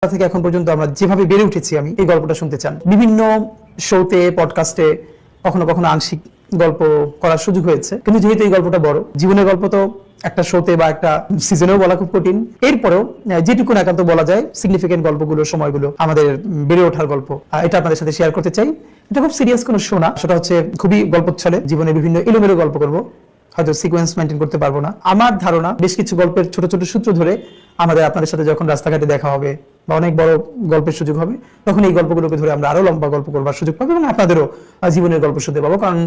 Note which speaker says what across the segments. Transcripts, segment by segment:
Speaker 1: থেকে এখন পর্যন্ত আমরা যেভাবে বেড়ে উঠেছি, আমি এই গল্পটা শুনতে চান। বিভিন্ন শোতে, পডকাস্টে কখনো কখনো আংশিক গল্প করার সুযোগ হয়েছে, কিন্তু যেহেতু এই গল্পটা বড়, জীবনের গল্প তো একটা শোতে বা একটা সিজনেও বলা খুব কঠিন। এরপরেও যেটুকু একান্ত বলা যায়, সিগনিফিকেন্ট গল্পগুলো, সময়গুলো, আমাদের বেড়ে ওঠার গল্প, এটা আপনাদের সাথে শেয়ার করতে চাই। এটা খুব সিরিয়াস কোনো শো না, সেটা হচ্ছে খুবই গল্পচ্ছলে জীবনে বিভিন্ন এলোমেলো গল্প করবো, হয়তো সিকোয়েন্স মেনটেন করতে পারবো না। আমার ধারণা বেশ কিছু গল্পের ছোট ছোট সূত্র ধরে আপনাদের সাথে যখন রাস্তাঘাটে দেখা হবে বা অনেক বড় গল্পের সুযোগ হবে, তখন এই গল্পগুলোকে ধরে আমরা আরো লম্বা গল্প করবার সুযোগ পাবো এবং আপনাদেরও জীবনের গল্প শুনতে পাবো। কারণ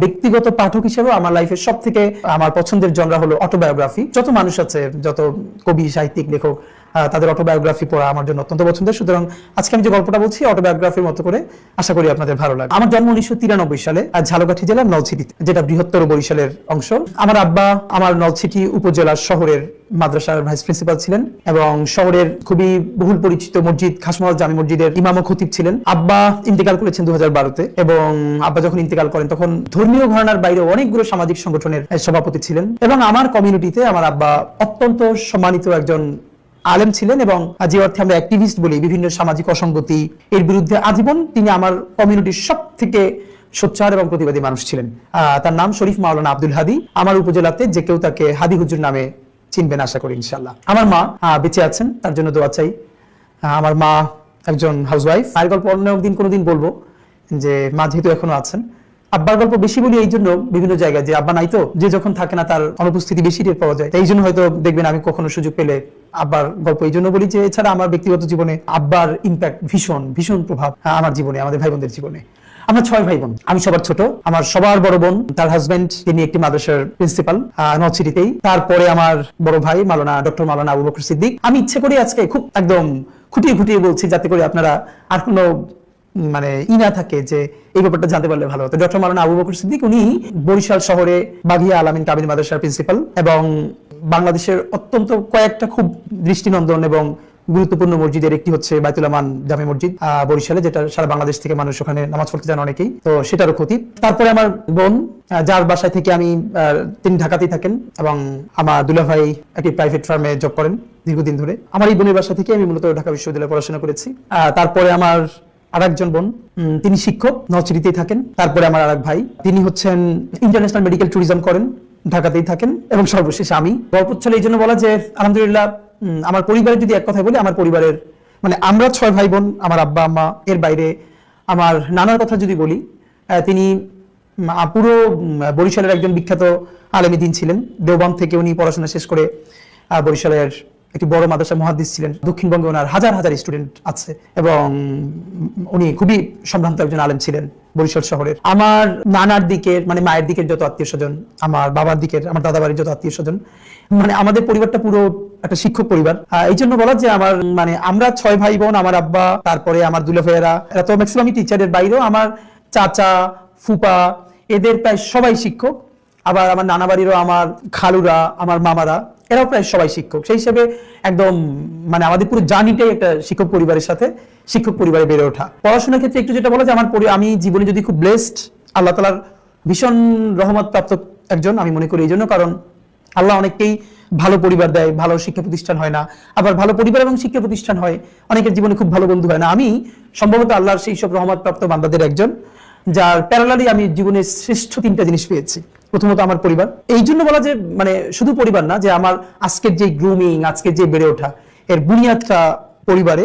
Speaker 1: ব্যক্তিগত পাঠক হিসেবে আমার লাইফের সব থেকে আমার পছন্দের জনরা হলো অটোবায়োগ্রাফি। যত মানুষ আছে, যত কবি, সাহিত্যিক, লেখক, তাদের অটোবায়োগ্রাফি পড়া আমার জন্য অত্যন্ত পছন্দের। সুতরাং আজকে আমি যে গল্পটা বলছি অটোবায়োগ্রাফির মতো করে, আশা করি আপনাদের ভালো লাগবে। আমার জন্ম 1993 সালে ঝালকাঠি জেলার নলছিটিতে, যেটা বৃহত্তর বরিশালের অংশ। আমার আব্বা আমার নলছিটি উপজেলার শহরের মাদ্রাসার ভাইস প্রিন্সিপাল ছিলেন এবং শহরের খুবই বহুল পরিচিত মসজিদ খাসমহল জামি মসজিদের ইমাম ও খতিব ছিলেন। আব্বা ইন্তেকাল করেছেন 2012-তে এবং আব্বা যখন ইন্তেকাল করেন তখন ধর্মীয় ঘরানার বাইরে অনেকগুলো সামাজিক সংগঠনের সভাপতি ছিলেন এবং আমার কমিউনিটিতে আমার আব্বা অত্যন্ত সম্মানিত একজন আলেম ছিলেন এবং যে অর্থে আমরা অ্যাক্টিভিস্ট বলি, বিভিন্ন সামাজিক অসঙ্গতি এর বিরুদ্ধে আজীবন তিনি আমার কমিউনিটির সব থেকে সোচ্চার এবং প্রতিবাদী মানুষ ছিলেন। তার নাম শরীফ মাওলানা আব্দুল হাদি। আমার উপজেলাতে যে কেউ তাকে হাদি হুজুর নামে চিনবেন আশা করি ইনশাআল্লাহ। আমার মা বেঁচে আছেন, তার জন্য দোয়া চাই। আমার মা একজন হাউসওয়াইফ। আর গল্প অন্য একদিন কোনোদিন বলবো, যে মা যেহেতু এখনো আছেন। আব্বার গল্প বেশি বলি এই জন্য, বিভিন্ন জায়গায় যে আব্বা নাই তো, যে যখন থাকে না তার অনুপস্থিতি বেশি টের পাওয়া যায়। এই জন্য হয়তো দেখবেন আমি কখনো সুযোগ পেলে আব্বার গল্প এই জন্য বলি যে এছাড়া আমার ব্যক্তিগত জীবনে আব্বার ইম্প্যাক্ট ভীষণ ভীষণ প্রভাব আমার জীবনে, আমাদের ভাই বোনদের জীবনে। আমরা 6 ভাই বোন, আমি সবার ছোট। আমার সবার বড় বোন, তার হাজবেন্ড, তিনি একটি মাদ্রাসার প্রিন্সিপাল নলছিটিতেই। তারপরে আমার বড় ভাই ডক্টর মাওলানা আবু বকর সিদ্দিক। আমি ইচ্ছে করে আজকে খুব একদম খুঁটিয়ে খুঁটিয়ে বলছি, যাতে করে আপনারা আর কোনো না থাকে যে এই ব্যাপারটা জানতে পারলে ভালো হতো। ডক্টর মাওলানা আবু বকর সিদ্দিক, উনি বরিশাল শহরে বাঘিয়া আলামিন কামিল মাদ্রাসার প্রিন্সিপাল এবং বাংলাদেশের অত্যন্ত কয়েকটা খুব দৃষ্টিনন্দন এবং গুরুত্বপূর্ণ মসজিদের একটি হচ্ছে বাইতুল আমান জামে মসজিদ বরিশালে, যেটা সারা বাংলাদেশ থেকে মানুষ ওখানে নামাজ পড়তে যান অনেকেই, তো সেটারও খতিব। তারপরে আমার বোন, যার বাসায় থেকে আমি, তিনি ঢাকাতেই থাকেন এবং আমার দুলা ভাই একটি প্রাইভেট ফার্মে জব করেন দীর্ঘদিন ধরে। আমার এই বোনের বাসা থেকে আমি মূলত ঢাকা বিশ্ববিদ্যালয়ে পড়াশোনা করেছি। তারপরে আমার আরেকজন বোন, তিনি শিক্ষক, নলছিটিতেই থাকেন। তারপরে আমার আরেক ভাই, তিনি হচ্ছেন ইন্টারন্যাশনাল মেডিকেল ট্যুরিজম করেন, ঢাকাতেই থাকেন। এবং সর্বশেষ আমি। গল্প চলে এই জন্য বলা যে আলহামদুলিল্লাহ আমার পরিবারের যদি এক কথায় বলি, আমার পরিবারের আমরা 6 ভাই বোন, আমার আব্বা আম্মা, এর বাইরে আমার নানার কথা যদি বলি, তিনি পুরো বরিশালের একজন বিখ্যাত আলেমী দ্বীন ছিলেন। দেওবন্দ থেকে উনি পড়াশোনা শেষ করে বরিশালের একটি বড় মাদ্রাসা মুহাদ্দিস ছিলেন। দক্ষিণবঙ্গে ওনার হাজার হাজার স্টুডেন্ট আছে এবং উনি খুবই সম্ভ্রান্ত একজন আলেম ছিলেন বরিশাল শহরের। আমার নানার দিকের মায়ের দিকের যত আত্মীয় স্বজন, আমার বাবার দিকের, আমার দাদা বাড়ির যত আত্মীয় স্বজন, আমাদের পরিবারটা পুরো একটা শিক্ষক পরিবার। এই জন্য বলা যে আমার আমরা 6 ভাই বোন, আমার আব্বা, তারপরে আমার দুলা ভাইয়েরা, এরা তো ম্যাক্সিমামই টিচারের বাইরেও আমার চাচা, ফুপা, এদের প্রায় সবাই শিক্ষক। আবার আমার নানা বাড়িরও আমার খালুরা, আমার মামারা, এরাও প্রায় সবাই শিক্ষক। সেই হিসেবে একদম আমাদের পুরো জার্নিটাই একটা শিক্ষক পরিবারের সাথে, শিক্ষক পরিবারে বেড়ে ওঠা। পড়াশোনার ক্ষেত্রে একটু যেটা বলা যায়, আমি জীবনে যদি খুব ব্লেসড, আল্লাহ তাআলার ভীষণ রহমত প্রাপ্ত একজন আমি মনে করি। এই জন্য, কারণ আল্লাহ অনেককেই ভালো পরিবার দেয়, ভালো শিক্ষা প্রতিষ্ঠান হয় না। আবার ভালো পরিবার এবং শিক্ষা প্রতিষ্ঠান হয়, অনেকের জীবনে খুব ভালো বন্ধু হয় না। আমি সম্ভবত আল্লাহর সেই সব রহমত প্রাপ্ত বান্দাদের একজন, যার প্যারালালি আমি জীবনের শ্রেষ্ঠ 3টা জিনিস পেয়েছি। প্রথমত আমার পরিবার। এই জন্য বলা যে শুধু পরিবার না, যে আমার আজকের যে গ্রুমিং, আজকের যে বেড়ে ওঠা, এর বুনিয়াদটা পরিবারে,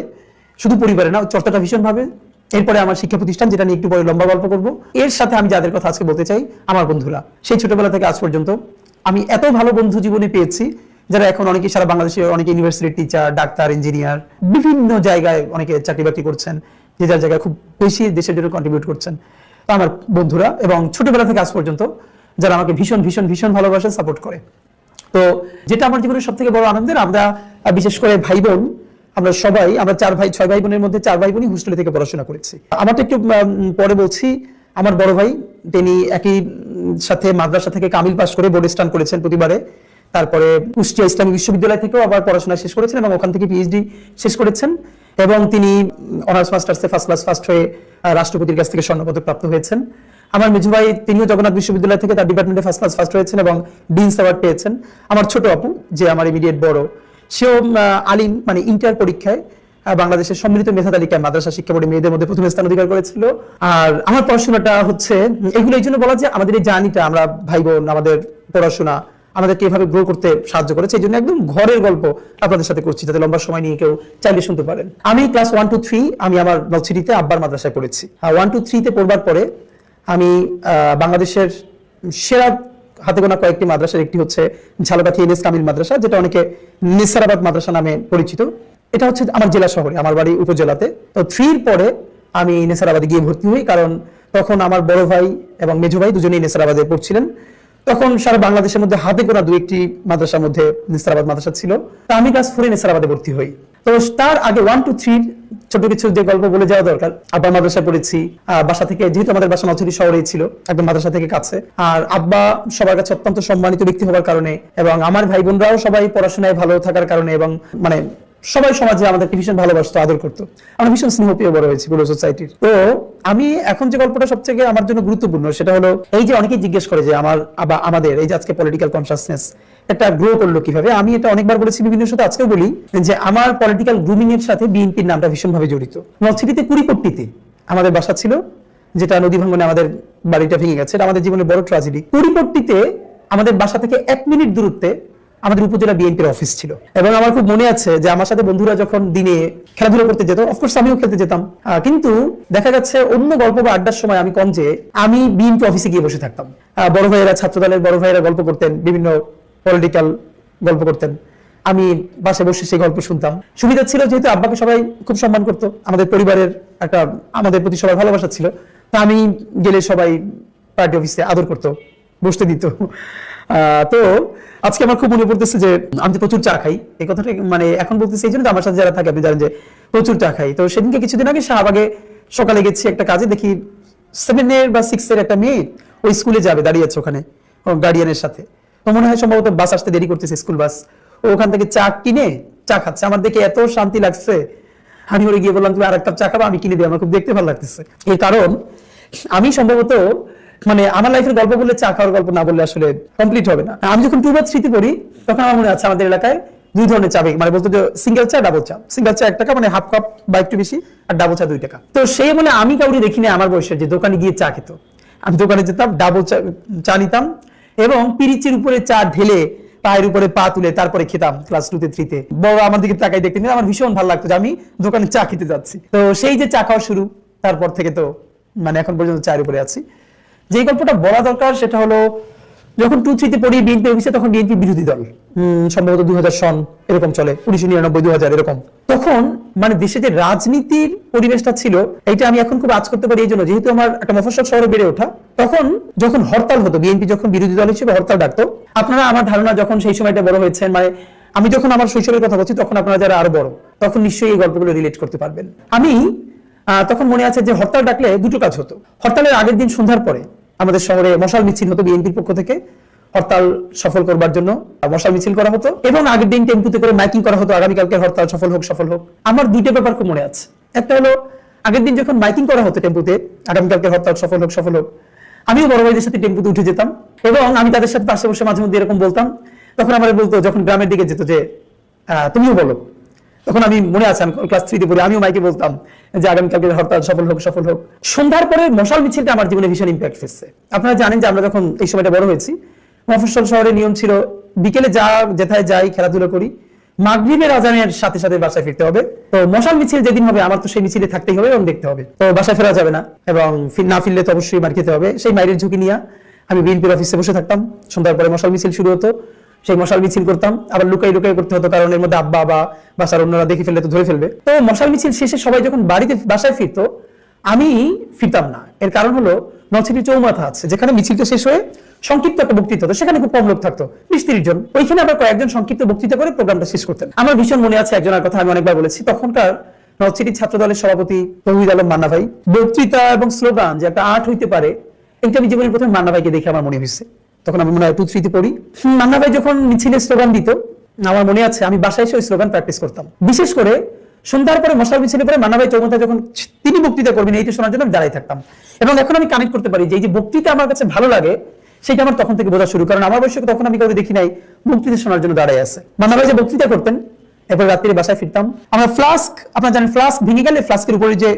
Speaker 1: শুধু পরিবারে না, চর্চাটা ভীষণ ভাবে। এরপরে আমার শিক্ষা প্রতিষ্ঠান, যেটা নিয়ে একটু পরে লম্বা গল্প করব। এর সাথে আমি যাদের কথা আজকে বলতে চাই, আমার বন্ধুরা। সেই ছোটবেলা থেকে আজ পর্যন্ত আমি এত ভালো বন্ধু জীবনে পেয়েছি, যারা এখন অনেকে সারা বাংলাদেশে অনেকে ইউনিভার্সিটির টিচার, ডাক্তার, ইঞ্জিনিয়ার, বিভিন্ন জায়গায় অনেকে চাকরি বাকরি করছেন, যে যার জায়গায় খুব বেশি দেশের জন্য কন্ট্রিবিউট করছেন। তো আমার বন্ধুরা, এবং ছোটবেলা থেকে আজ পর্যন্ত যারা আমাকে ভীষণ ভীষণ ভীষণ ভালোবাসে, সাপোর্ট করে। তো যেটা আমার জীবনের সব থেকে বড় আনন্দের, আমরা বিশেষ করে ভাই বোন, আমরা 6 ভাই বোনের মধ্যে 4 ভাই বোনই হোস্টেলে থেকে পড়াশোনা করেছি। আমারটা একটু পরে বলছি। আমার বড় ভাই, তিনি একই সাথে মাদ্রাসা থেকে কামিল পাস করে বোর্ড স্টান করেছেন প্রতিবারে। তারপরে কুষ্টিয়া ইসলামী বিশ্ববিদ্যালয় থেকেও আবার পড়াশোনা শেষ করেছেন এবং ওখান থেকে পিএইচডি শেষ করেছেন। এবং তিনি অনার্স মাস্টার্সে ফার্স্ট ক্লাস ফার্স্ট হয়ে রাষ্ট্রপতির কাছ থেকে স্বর্ণপদক প্রাপ্ত হয়েছেন। আমার মেজু ভাই, তিনিও জগন্নাথ বিশ্ববিদ্যালয় থেকে তার ডিপার্টমেন্টে ফার্স্ট ক্লাস ফার্স্ট হয়েছেন এবং ডিনস অ্যাওয়ার্ড পেয়েছেন। আমার ছোট আপু, যে আমার ইমিডিয়েট বড়, সেও আলিম ইন্টার পরীক্ষায় বাংলাদেশের সম্মিলিত মেধা তালিকায় মাদ্রাসা শিক্ষা বোর্ডে মেয়েদের মধ্যে প্রথম স্থান অধিকার করেছিল। আর আমার পড়াশোনাটা হচ্ছে এগুলো এই জন্য বলা যে আমাদের এই জার্নিটা, আমরা ভাই বোন, আমাদের পড়াশোনা আমাদেরকে এভাবে গ্রো করতে সাহায্য করেছে। এই জন্য একদম ঘরের গল্প আপনাদের সাথে করছি, যাতে লম্বা সময় নিয়ে কেউ চাইলে শুনতে পারেন। আমি ক্লাস 1 to 3 আমি আমার নলছিটিতে আব্বার মাদ্রাসায় পড়েছি। 1 to 3 তে পড়বার পরে আমি বাংলাদেশের সেরা হাতে গোনা কয়েকটি মাদ্রাসার একটি হচ্ছে ঝালকাঠি এনএস কামিল মাদ্রাসা, যেটা অনেকে নেসারাবাদ মাদ্রাসা নামে পরিচিত। এটা হচ্ছে আমার জেলা শহরে, আমার বাড়ি উপজেলাতে। তো 3 পরে আমি নেসারাবাদে গিয়ে ভর্তি হই, কারণ তখন আমার বড় ভাই এবং মেজো ভাই দুজনেই নেসারাবাদে পড়ছিলেন। তখন সারা বাংলাদেশের মধ্যে হাতে গোনা 2-1টি মাদ্রাসার মধ্যে নেসারাবাদ মাদ্রাসা ছিল। তা আমি ক্লাস 4 নেসারাবাদে ভর্তি হই। তো তার আগে 1 to 3 ছোট কিছু যে গল্প বলে যাওয়া দরকার। আব্বা মাদ্রাসায় পড়েছি, বাসা থেকে, যেহেতু আমাদের বাসা নলছিটি শহরেই ছিল, একদম মাদ্রাসা থেকে কাছে। আর আব্বা সবার কাছে অত্যন্ত সম্মানিত ব্যক্তি হওয়ার কারণে এবং আমার ভাই বোনরাও সবাই পড়াশোনায় ভালো থাকার কারণে এবং মানে সবাই সমাজে আমাদেরকে ভীষণ ভালোবাসতো, আদর করতো। আমরা ভীষণ স্নেহপ্রিয় বড় হয়েছি পুরো সোসাইটির। তো আমি এখন যে গল্পটা সবচেয়ে আমার জন্য গুরুত্বপূর্ণ, সেটা হলো এই যে অনেকেই জিজ্ঞেস করে যে আমাদের এই যে আজকে পলিটিক্যাল কনসাসনেস এটা গ্রো করলো কিভাবে। আমি এটা অনেকবার বলেছি, বিভিন্ন সাথে আজকেও বলি, যে আমার পলিটিক্যাল গ্রুমিং এর সাথে বিএনপির নামটা ভীষণভাবে জড়িত। নলছিটিতে কুড়িপট্টিতে আমাদের বাসা ছিল, যেটা নদী ভাঙ্গনে আমাদের বাড়িটা ভেঙে গেছে। এটা আমাদের জীবনের বড় ট্র্যাজেডি। কুড়িপট্টিতে আমাদের বাসা থেকে 1 মিনিট দূরত্বে আমাদের উপজেলা বিএনপির অফিস ছিল। এবং আমার খুব মনে আছে যে আমার সাথে বন্ধুরা যখন দিনে খেলাধুলা করতে যেত, অফকোর্স আমিও খেলতে যেতাম, কিন্তু দেখা যাচ্ছে অন্য গল্প বা আড্ডার সময় আমি কম যে আমি বিএনপি অফিসে গিয়ে বসে থাকতাম। বড় ভাইয়েরা, ছাত্র দলের বড় ভাইয়েরা গল্প করতেন, বিভিন্ন পলিটিক্যাল গল্প করতেন, আমি বাসায় বসে সেই গল্প শুনতাম। সুবিধা ছিল যেহেতু আব্বাকে সবাই খুব সম্মান করতো, আমাদের পরিবারের একটা আমাদের প্রতি সবার ভালোবাসা ছিল। তা আমি গেলে সবাই পার্টি অফিসে আদর করতো, বসতে দিত। তো আজকে আমার খুব মনে পড়তেছে যে আমি তো প্রচুর চা খাই। এই কথাটা মানে এখন বলতেছি এই জন্য, আমার সাথে যারা থাকে আপনি জানেন যে প্রচুর চা খাই। তো সেদিনকে কিছুদিন আগে শাহবাগে সকালে গেছি একটা কাজে, দেখি 7 বা 6 একটা মেয়ে ওই স্কুলে যাবে, দাঁড়িয়ে আছে ওখানে গার্ডিয়ানের সাথে। তো মনে হয় সম্ভবত বাস আসতে দেরি করতেছে, স্কুল বাস। ও ওখান থেকে চা কিনে চা খাচ্ছে। আমার দেখে এত শান্তি লাগছে, আমি ওরে গিয়ে বললাম তুমি আর এক কাপ চা খাবা, আমি কিনে দিই, আমার খুব দেখতে ভালো লাগতেছে। এর কারণ আমি সম্ভবত মানে আমার লাইফের গল্প বললে চা খাওয়ার গল্প না বললে আসলে কমপ্লিট হবে না। আমি যখন 2 বা 3 তে পড়ি তখন আমার মনে আছে আমাদের এলাকায় 2 ধরনের চা, মানে বলতো যে সিঙ্গেল চা, ডাবল চা। সিঙ্গেল চা 1 টাকা, মানে হাফ কাপ বা একটু বেশি, আর ডাবল চা 2 টাকা। তো সেই মানে আমি কাউকে দেখিনি আমার বয়সে যে দোকানে গিয়ে চা খেত। আমি দোকানে যেতাম, ডাবল চা নিতাম এবং পিরিচের উপরে চা ঢেলে পায়ের উপরে পা তুলে তারপরে খেতাম ক্লাস 2 তে 3 তে। বড় আমার দিকে তাকাই দেখতেন, আমার ভীষণ ভালো লাগতো যে আমি দোকানে চা খেতে যাচ্ছি। তো সেই যে চা খাওয়া শুরু, তারপর থেকে তো মানে এখন পর্যন্ত চায়ের উপরে আছি। যে গল্পটা বলা দরকার সেটা হলো যখন 2-3 তে পড়ি বিএনপি অফিসে, তখন বিএনপি বিরোধী দল, সম্ভবত 2000 সন এরকম চলে, 1999, 2000 এরকম। তখন মানে দেশে যে রাজনীতির পরিবেশটা ছিল, এটা আমি এখন খুব আজ করতে পারি এই জন্য, যেহেতু আমার একটা মফস্বল শহরে বেড়ে ওঠা। তখন যখন হরতাল হতো, বিএনপি যখন বিরোধী দল হিসেবে হরতাল ডাকতো, আপনারা আমার ধারণা যখন সেই সময়টা বড় হয়েছেন, মানে আমি যখন আমার শৈশবের কথা বলছি, তখন আপনারা যারা আরো বড়, তখন নিশ্চয়ই এই গল্পগুলো রিলেট করতে পারবেন। আমি তখন মনে আছে যে হরতাল ডাকলে 2টো কাজ হতো। হরতালের আগের দিন সন্ধ্যার পরে আমাদের শহরে মশাল মিছিল হতো বিএনপির পক্ষ থেকে, হরতাল সফল করবার জন্য মশাল মিছিল করা হতো, এবং আগের দিন টেম্পুতে করে মাইকিং করা হতো, আগামীকালকে হরতাল সফল হোক, সফল হোক। আমার 2টা ব্যাপার খুব মনে আছে। একটা হলো আগের দিন যখন মাইকিং করা হতো টেম্পুতে, আগামীকালকে হরতাল সফল হোক, সফল হোক, আমিও বড় ভাইদের সাথে টেম্পুতে উঠে যেতাম এবং আমি তাদের সাথে পাশে বসে মাঝে মধ্যে এরকম বলতাম। তখন আমার বলতো, যখন গ্রামের দিকে যেত, যে তুমিও বলো। তখন আমি মনে আছে আমি ক্লাস 3 তে পড়ি, আমিও মাইকে বলতাম যে আগামীকালকে হরতাল সফল হোক, সফল হোক। সন্ধ্যার পরে মশাল মিছিলটা আমার জীবনে ভীষণ ইম্প্যাক্ট ফেলছে। আপনারা জানেন যে আমরা যখন এই সময়টা বড় হয়েছি, মফস্বল শহরের নিয়ম ছিল বিকেলে যেথায় যাই খেলাধুলা করি, মাগরিবের আজানের সাথে সাথে বাসায় ফিরতে হবে। তো মশাল মিছিল যেদিন হবে আমার তো সেই মিছিলে থাকতেই হবে এবং দেখতে হবে। তো বাসায় ফেরা যাবে না এবং না ফিরলে তো অবশ্যই মার খেতে হবে। সেই মাইরের ঝুঁকি নিয়ে আমি বিএনপির অফিসে বসে থাকতাম। সন্ধ্যার পরে মশাল মিছিল শুরু হতো, সেই মশাল মিছিল করতাম, আবার লুকাই লুকাই করতে হতো, কারণ এর মধ্যে আব্বা বা বাসার অন্যরা দেখে ফেললে তো ধরে ফেলবে। তো মশাল মিছিল শেষে সবাই যখন বাসায় ফিরতো, আমি ফিরতাম না। এর কারণ হলো নলছিটি চৌমাথা আছে, যেখানে মিছিলটা শেষ হয়ে সংক্ষিপ্ত একটা বক্তৃতা হতো, সেখানে খুব কম লোক থাকতো, 20-30 জন। ওইখানে আবার কয়েকজন সংক্ষিপ্ত বক্তৃতা করে প্রোগ্রামটা শেষ করতেন। আমার ভীষণ মনে আছে একজনের কথা, আমি অনেকবার বলেছি, তখনকার নলছিটি ছাত্র দলের সভাপতি তৌহিদ আলম মান্না ভাই। বক্তৃতা এবং স্লোগান যে একটা আর্ট হইতে পারে, এটা আমি জীবনের প্রথমে মান্না ভাইকে দেখে আমার মনে হয়েছে। তখন আমি মনে হয় 2-3 তে পড়ি। মান্না ভাই যখন মিছিলে স্লোগান দিত, আমার মনে আছে আমি বাসায় এসে ওই স্লোগান প্র্যাকটিস করতাম। বিশেষ করে সন্ধ্যার পরে মশাল মিছিলে পরে মান্না ভাই চৌমাথা যখন তিনি বক্তৃতা করবেন, এইটা শোনার জন্য আমি দাঁড়াই থাকতাম। এবং এখন আমি কানেক্ট করতে পারি যে এই যে বক্তৃতা আমার কাছে ভালো লাগে, সেটা আমার তখন থেকে বোঝা শুরু, কারণ আমার বয়সে তখন আমি কাউকে দেখি নাই বক্তৃতা শোনার জন্য দাঁড়াই আছে। মান্না ভাই যে বক্তৃতা করতেন এরপর রাত্রে বাসায় ফিরতাম। আমরা ফ্লাস্ক, আপনারা জানেন ফ্লাস্ক ভেঙে গেলে ফ্লাস্কের উপরে যে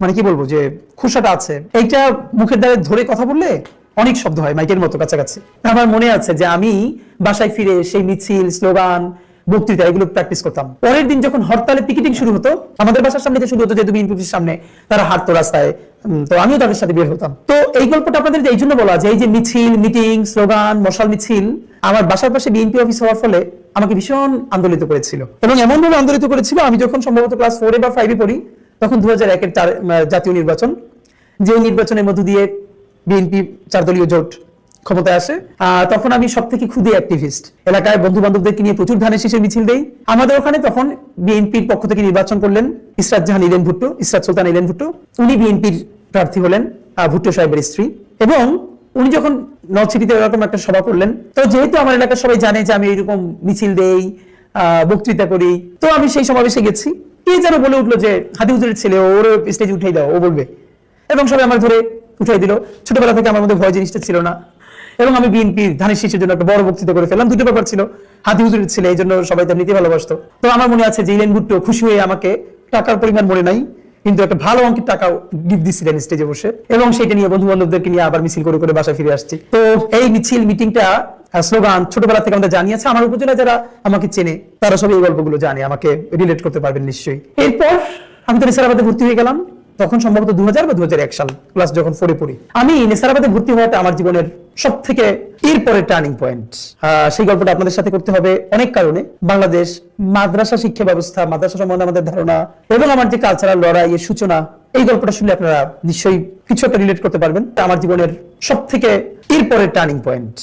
Speaker 1: মানে কি বলবো যে খোসাটা আছে, এইটা মুখের দ্বারা ধরে কথা বললে অনেক শব্দ হয় মাইকের মতো কাছাকাছি। আমার মনে আছে যে আমি বাসায় ফিরে সেই মিছিল, স্লোগান, বক্তৃতা এগুলো প্র্যাকটিস করতাম। পরের দিন যখন হরতালে পিকেটিং শুরু হতো, আমাদের বাসার সামনে শুরু হতো, যেহেতু বিএনপির সামনে তারা হাঁটতো রাস্তায়, তো আমিও তাদের সাথে বের হতাম। তো এই গল্পটা আপনাদের এই জন্য বলা যে এই যে মিছিল, মিটিং, স্লোগান, মশাল মিছিল আমার বাসার পাশে বিএনপি অফিস হওয়ার ফলে আমাকে ভীষণ আন্দোলিত করেছিল, এবং এমন ভাবে আন্দোলিত করেছিল আমি যখন সম্ভবত ক্লাস 4 বা 5 পড়ি, তখন 2001-এর জাতীয় নির্বাচন, যে নির্বাচনের মধ্য দিয়ে বিএনপি 4 দলীয় জোট ক্ষমতায় আসে। তখন আমি সব থেকে ক্ষুদে অ্যাক্টিভিস্ট, এলাকায় বন্ধু বান্ধবদেরকে নিয়ে প্রচুর ধানের শীষের মিছিল দেই। আমাদের ওখানে তখন বিএনপির পক্ষ থেকে নির্বাচন করলেন ইসরাত জাহান ইলেন ভুট্টো, ইসরাত সুলতান ইলেন ভুট্টো। উনি বিএনপির প্রার্থী হলেন, ভুট্টো সাহেবের স্ত্রী। এবং উনি যখন নলছিটিতে এরকম একটা সভা করলেন, তো যেহেতু আমার এলাকার সবাই জানে যে আমি এইরকম মিছিল দেই, বক্তৃতা করি, তো আমি সেই সমাবেশে গেছি। কে যেন বলে উঠলো যে হাদি হুজুরের ছেলে, ওর স্টেজে উঠাই দাও, ও বলবে। এবং সবাই আমার ধরে উঠাই দিল। ছোটবেলা থেকে আমার মধ্যে ভয় জিনিসটা ছিল না, এবং আমি বিএনপির ধানের শীষের জন্য একটা বড় বক্তৃতা করে ফেললাম। দুটো ব্যাপার ছিল, হাদি হুজুরের ছেলে, এই জন্য সবাই তার নিতে ভালোবাসতো। তো আমার মনে আছে যে ইলেন ভুট্টো খুশি হয়ে আমাকে, টাকার পরিমাণ মনে নাই, কিন্তু একটা ভালো অঙ্কের টাকা গিফট দিচ্ছিলেন স্টেজে বসে, এবং সেটা নিয়ে বন্ধু বান্ধবদেরকে নিয়ে আবার মিছিল করে করে বাসায় ফিরে আসছি। তো এই মিছিল, মিটিংটা, স্লোগান ছোটবেলা থেকে আমাদের জানিয়েছে। আমার উপজেলা যারা আমাকে চেনে তারা সবাই এই গল্পগুলো জানে, আমাকে রিলেট করতে পারবেন নিশ্চয়ই। এরপর আমি তো নেসারাবাদে ভর্তি হয়ে গেলাম, তখন সম্ভবত 2000 বা 2001 সাল, ক্লাস যখন 4 পড়ি। আমি নেসারাবাদে ভর্তি হওয়াটা আমার জীবনের সব থেকে এরপরে টার্নিং পয়েন্ট। সেই গল্পটা আপনাদের সাথে করতে হবে অনেক কারণে। বাংলাদেশ মাদ্রাসা শিক্ষা ব্যবস্থা, মাদ্রাসা সম্বন্ধে আমাদের ধারণা, এবং আমার যে কালচারাল লড়াই, এর সূচনা, এই গল্পটা শুনলে আপনারা নিশ্চয়ই কিছু একটা রিলেট করতে পারবেন। আমার জীবনের সব থেকে এরপরে টার্নিং পয়েন্ট।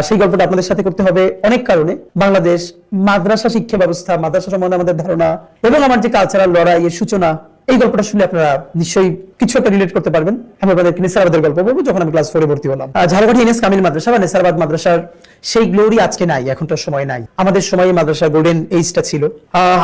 Speaker 1: সেই গল্পটা আপনাদের সাথে করতে হবে অনেক কারণে। বাংলাদেশ মাদ্রাসা শিক্ষা ব্যবস্থা, মাদ্রাসা সম্বন্ধে আমাদের ধারণা, এবং আমার যে কালচারাল লড়াই, এর সূচনা, এই গল্পটা শুনলে আপনারা নিশ্চয়ই কিছু একটা রিলেট করতে পারবেন। আমি আপনাদের নেসারাবাদের গল্প বলবো, যখন আমি ক্লাস 4 ভর্তি হলাম। ঝালকাঠি এনএস কামিল মাদ্রাসা বা নেসারাবাদ মাদ্রাসার সেই গ্লোরি আজকে নাই, এখনটার সময় নাই। আমাদের সময় মাদ্রাসার গোল্ডেন এইজটা ছিল।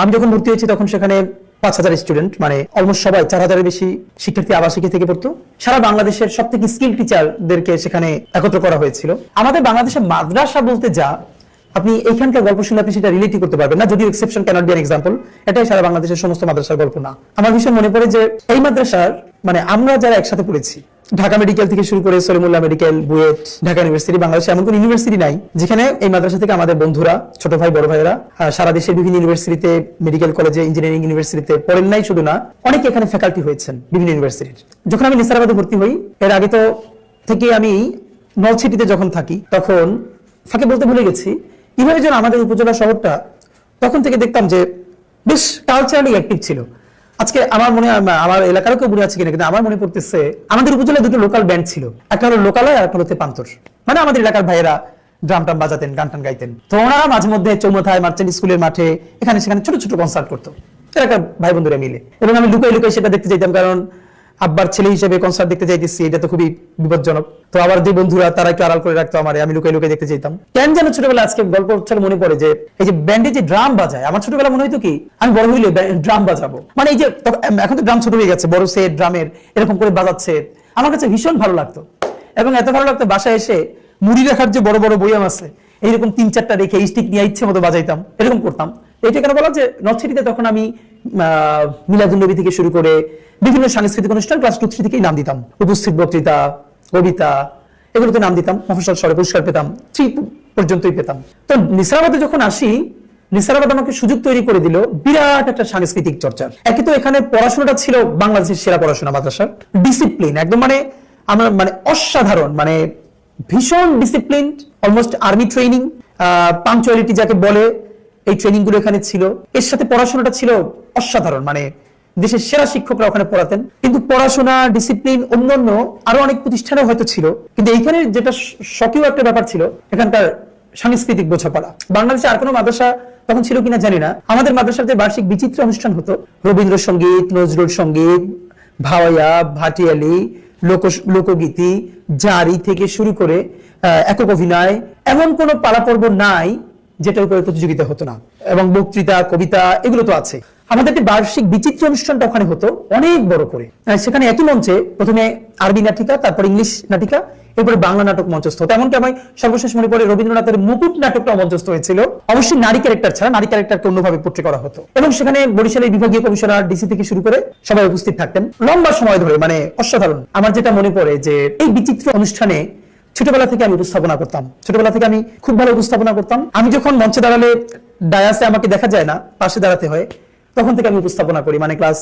Speaker 1: আমি যখন ভর্তি হয়েছি তখন সেখানে 5000 স্টুডেন্ট, মানে অলমোস্ট সবাই, 4000-এর বেশি শিক্ষার্থী আবাসিকে থেকে পড়তো। সারা বাংলাদেশের সব থেকে স্কিল টিচারদেরকে সেখানে একত্র করা হয়েছিল। আমাদের বাংলাদেশের মাদ্রাসা বলতে যা, আপনি এখানকার গল্প শুনলে আপনি সেটা রিলেট করতে পারবেন না, যদিও exception cannot be an example. এটাই সারা বাংলাদেশের সমস্ত মাদ্রাসার গল্প না। আমার ভীষণ মনে পড়ে যে এই মাদ্রাসার, মানে আমরা যারা একসাথে পড়েছি, ঢাকা মেডিকেল থেকে শুরু করে সলিমুল্লাহ মেডিকেল, বুয়েট, ঢাকা ইউনিভার্সিটি, বাংলাদেশে এমন কোন ইউনিভার্সিটি নাই যেখানে এই মাদ্রাসা থেকে আমাদের বন্ধুরা, ছোট ভাই, বড় ভাইরা সারা দেশের বিভিন্ন ইউনিভার্সিটিতে, মেডিকেল কলেজে, ইঞ্জিনিয়ারিং ইউনিভার্সিটিতে পড়েন নাই শুধু না, অনেকে এখানে ফ্যাকাল্টি হয়েছেন বিভিন্ন ইউনিভার্সিটির। যখন আমি নেসারাবাদে ভর্তি হই, এর আগে তো থেকে আমি নলছিটিতে যখন থাকি, তখন ফাঁকে বলতে ভুলে গেছি, কিভাবে যেন আমাদের উপজেলা শহরটা তখন থেকে দেখতাম যে বেশ কালচারালি অ্যাক্টিভ ছিল। আজকে আমার মনে, আমার এলাকারও কেউ মনে আছে কিনা, কিন্তু আমার মনে পড়তেছে আমাদের উপজেলায় দুটো লোকাল ব্যান্ড ছিল, একটা হলো লোকালয় আর একটা হলো তেপান্তর। মানে আমাদের এলাকার ভাইয়েরা ড্রাম টাম বাজাতেন, গান টান গাইতেন। তো ওনারা মাঝে মধ্যে চৌমাথায়, মার্চেন্ট স্কুলের মাঠে, এখানে সেখানে ছোট ছোট কনসার্ট করতো এলাকার ভাই বন্ধুরা মিলে, এবং আমি লুকাই লুকাই সেটা দেখতে চাইতাম, কারণ আব্বার ছেলে হিসেবে কনসার্ট দেখতে চাইতেছি, এটা তো খুবই বিপজ্জনক। তো আবার যে বন্ধুরা তারা একটু আড়াল করে রাখতো আমারে, আমি লুকাই লুকাই দেখতে চাইতাম। কেন যেন ছোটবেলা, আজকে গল্প ছাড়া মনে পড়ে যে এই যে ব্যান্ডে যে ড্রাম বাজায়, আমার ছোটবেলা মনে হইতো কি আমি বড় হইলে ড্রাম বাজাবো। মানে এই যে এখন তো ড্রাম ছোট হয়ে গেছে, বড় সেট ড্রামের এরকম করে বাজাচ্ছে, আমার কাছে ভীষণ ভালো লাগতো। এবং এত ভালো লাগতো, বাসায় এসে মুড়ি রাখার যে বড় বড় বইয়াম আছে, এইরকম 3-4টা রেখে স্টিক নিয়ে ইচ্ছে মতো বাজাইতাম, এরকম করতাম। এটা কেন বলা যে নলছিটিতে তখন আমি মিলাদুন্নবী থেকে শুরু করে বিভিন্ন সাংস্কৃতিক অনুষ্ঠান ক্লাস 2-3 থেকেই নাম দিতাম। উপস্থিত বক্তৃতা, কবিতা, এগুলোতে নাম দিতাম, মফস্বল স্বরে পুরস্কার পেতাম, 3 পর্যন্তই পেতাম। তো নেসারাবাদে যখন আসি, নেসারাবাদ আমাকে সুযোগ তৈরি করে দিল বিরাট একটা সাংস্কৃতিক চর্চার। একে তো এখানে পড়াশোনাটা ছিল বাংলাদেশের সেরা পড়াশোনা মাদ্রাসার, ডিসিপ্লিন একদম, মানে আমরা মানে অসাধারণ, মানে ভীষণ discipline, almost army training, punctuality যাকে বলে, এই ট্রেনিং গুলো এখানে ছিল। এর সাথে পড়াশোনাটা ছিল অসাধারণ, মানে দেশের সেরা শিক্ষকরা ওখানে পড়াতেন। কিন্তু পড়াশোনা, ডিসিপ্লিন অন্যান্য আরো অনেক প্রতিষ্ঠানে হয়তো ছিল, কিন্তু এইখানে যেটা স্বকীয় একটা ব্যাপার ছিল, এখানকার সাংস্কৃতিক বোঝাপড়া। বাংলাদেশে আর কোনো মাদ্রাসা তখন ছিল কিনা জানি না, আমাদের মাদ্রাসার যে বার্ষিক বিচিত্র অনুষ্ঠান হতো, রবীন্দ্রসঙ্গীত, নজরুল সঙ্গীত, ভাওয়াইয়া, ভাটিয়ালি, লোকগীতি, জারি থেকে শুরু করে একক অভিনয়, এমন কোনো পালা পর্ব নাই যেটার উপরে প্রতিযোগিতা হতো না। এবং বক্তৃতা, কবিতা, এগুলো তো আছে। আমাদের একটি বার্ষিক বিচিত্র অনুষ্ঠানটা ওখানে হতো, অনেক বড় করে। সেখানে একই মঞ্চে প্রথমে আরবি নাটিকা, তারপর ইংলিশ নাটিকা, এরপরে বাংলা নাটক মঞ্চস্থ হতো। এমনকি আমার সর্বশেষ মনে পড়ে রবীন্দ্রনাথের মুকুট নাটকটা মঞ্চস্থ হয়েছিল, অবশ্যই নারী ক্যারেক্টার ছাড়া, নারী ক্যারেক্টারকে অন্যভাবে পোট্রে করা হতো। এবং সেখানে বরিশালের বিভাগীয় কমিশনার, ডিসি থেকে শুরু করে সবাই উপস্থিত থাকতেন লম্বা সময় ধরে, মানে অসাধারণ। আমার যেটা মনে পড়ে যে এই বিচিত্র অনুষ্ঠানে ছোটবেলা থেকে আমি উপস্থাপনা করতাম, ছোটবেলা থেকে আমি খুব ভালো উপস্থাপনা করতাম। আমি যখন মঞ্চে দাঁড়ালে ডায়াসে আমাকে দেখা যায় না, পাশে দাঁড়াতে হয়, তখন থেকে আমি উপস্থাপনা করি, মানে ক্লাস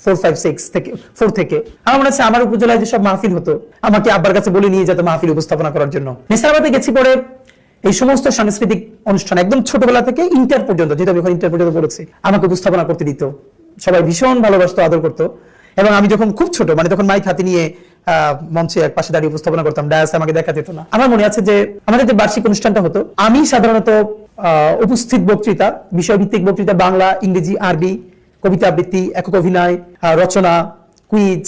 Speaker 1: 4 থেকে। আমার মনে আছে আমার উপজেলায় যেসব মাহফিল হতো, আমাকে আব্বার কাছে বলে নিয়ে যেত মাহফিল উপস্থাপনা করার জন্য। নেসারাবাদে গেছি পরে এই সমস্ত সাংস্কৃতিক অনুষ্ঠান একদম ছোটবেলা থেকে ইন্টার পর্যন্ত, যেটা আমি ইন্টার পর্যন্ত পড়েছি, আমাকে উপস্থাপনা করতে দিত। সবাই ভীষণ ভালোবাসতো, আদর করতো। এবং আমি যখন খুব ছোট, মানে তখন মাইক হাতে নিয়ে মঞ্চে এক পাশে দাঁড়িয়ে উপস্থাপনা করতাম, ডায়াসে আমাকে দেখা যেত না। আমার মনে আছে যে আমাদের যে বার্ষিক অনুষ্ঠানটা হতো, আমি সাধারণত উপস্থিত বক্তৃতা, বিষয়ভিত্তিক বক্তৃতা, বাংলা, ইংরেজি, আরবি, কবিতা আবৃত্তি, একক অভিনয়, রচনা, কুইজ,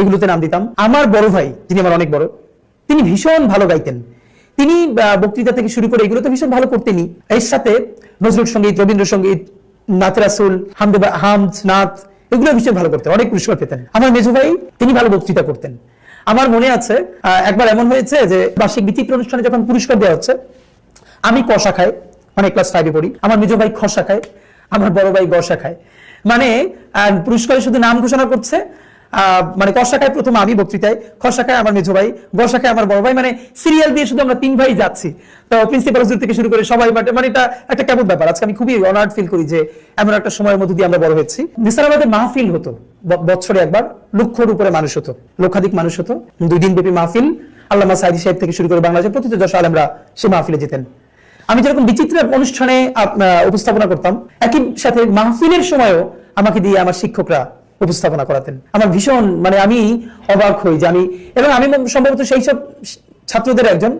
Speaker 1: এগুলোতে নাম দিতাম। আমার বড় ভাই, যিনি আমার অনেক বড়, তিনি ভীষণ ভালো গাইতেন। তিনি বক্তৃতা থেকে শুরু করে এগুলো তো ভীষণ ভালো করতেনই, এর সাথে নজরুল সঙ্গীত, রবীন্দ্রসঙ্গীত, নাত রাসূল, হামদ, নাত, এগুলো ভীষণ ভালো করতেন, অনেক পুরস্কার পেতেন। আমার মেজো ভাই, তিনি ভালো বক্তৃতা করতেন। আমার মনে আছে একবার এমন হয়েছে যে বার্ষিক বিচিত্র অনুষ্ঠানে যখন পুরস্কার দেওয়া হচ্ছে, আমি ক শাখায়, মানে ক্লাস 5 এ পড়ি, আমার মেজো ভাই খ শাখায়, আমার বড় ভাই গ শাখায়। মানে পুরস্কারে শুধু নাম ঘোষণা করছে, মানে ক শাখায় প্রথম আমি বক্তৃতায়, খ শাখায় আমার মেজো ভাই, গ শাখায় আমার বড় ভাই, মানে সিরিয়াল দিয়ে শুধু আমরা 3 ভাই যাচ্ছি। তো প্রিন্সিপাল হুজুর থেকে শুরু করে সবাই, মানে এটা একটা কেমন ব্যাপার। আজকে আমি খুবই অনার্ড ফিল করি যে এমন একটা সময়ের মধ্যে দিয়ে আমরা বড় হয়েছি। নেসারাবাদে মাহফিল হতো বছরে একবার, লক্ষর উপরে মানুষ হতো, লক্ষাধিক মানুষ হতো। 2 দিন ব্যাপী মাহফিল, আল্লামা সাইদি সাহেব থেকে শুরু করে বাংলাদেশের প্রতিটি যশোর আলেমরা সে মাহফিলে যেতেন। আমি যেরকম বিচিত্র অনুষ্ঠানে উপস্থাপনা করতাম, একই সাথে মাহফিলের সময়ও আমাকে দিয়ে আমার শিক্ষকরা উপস্থাপনা করাতেন। আমার ভীষণ, মানে আমি অবাক হই যে এবং আমি সম্ভবত সেই সব ছাত্রদের একজন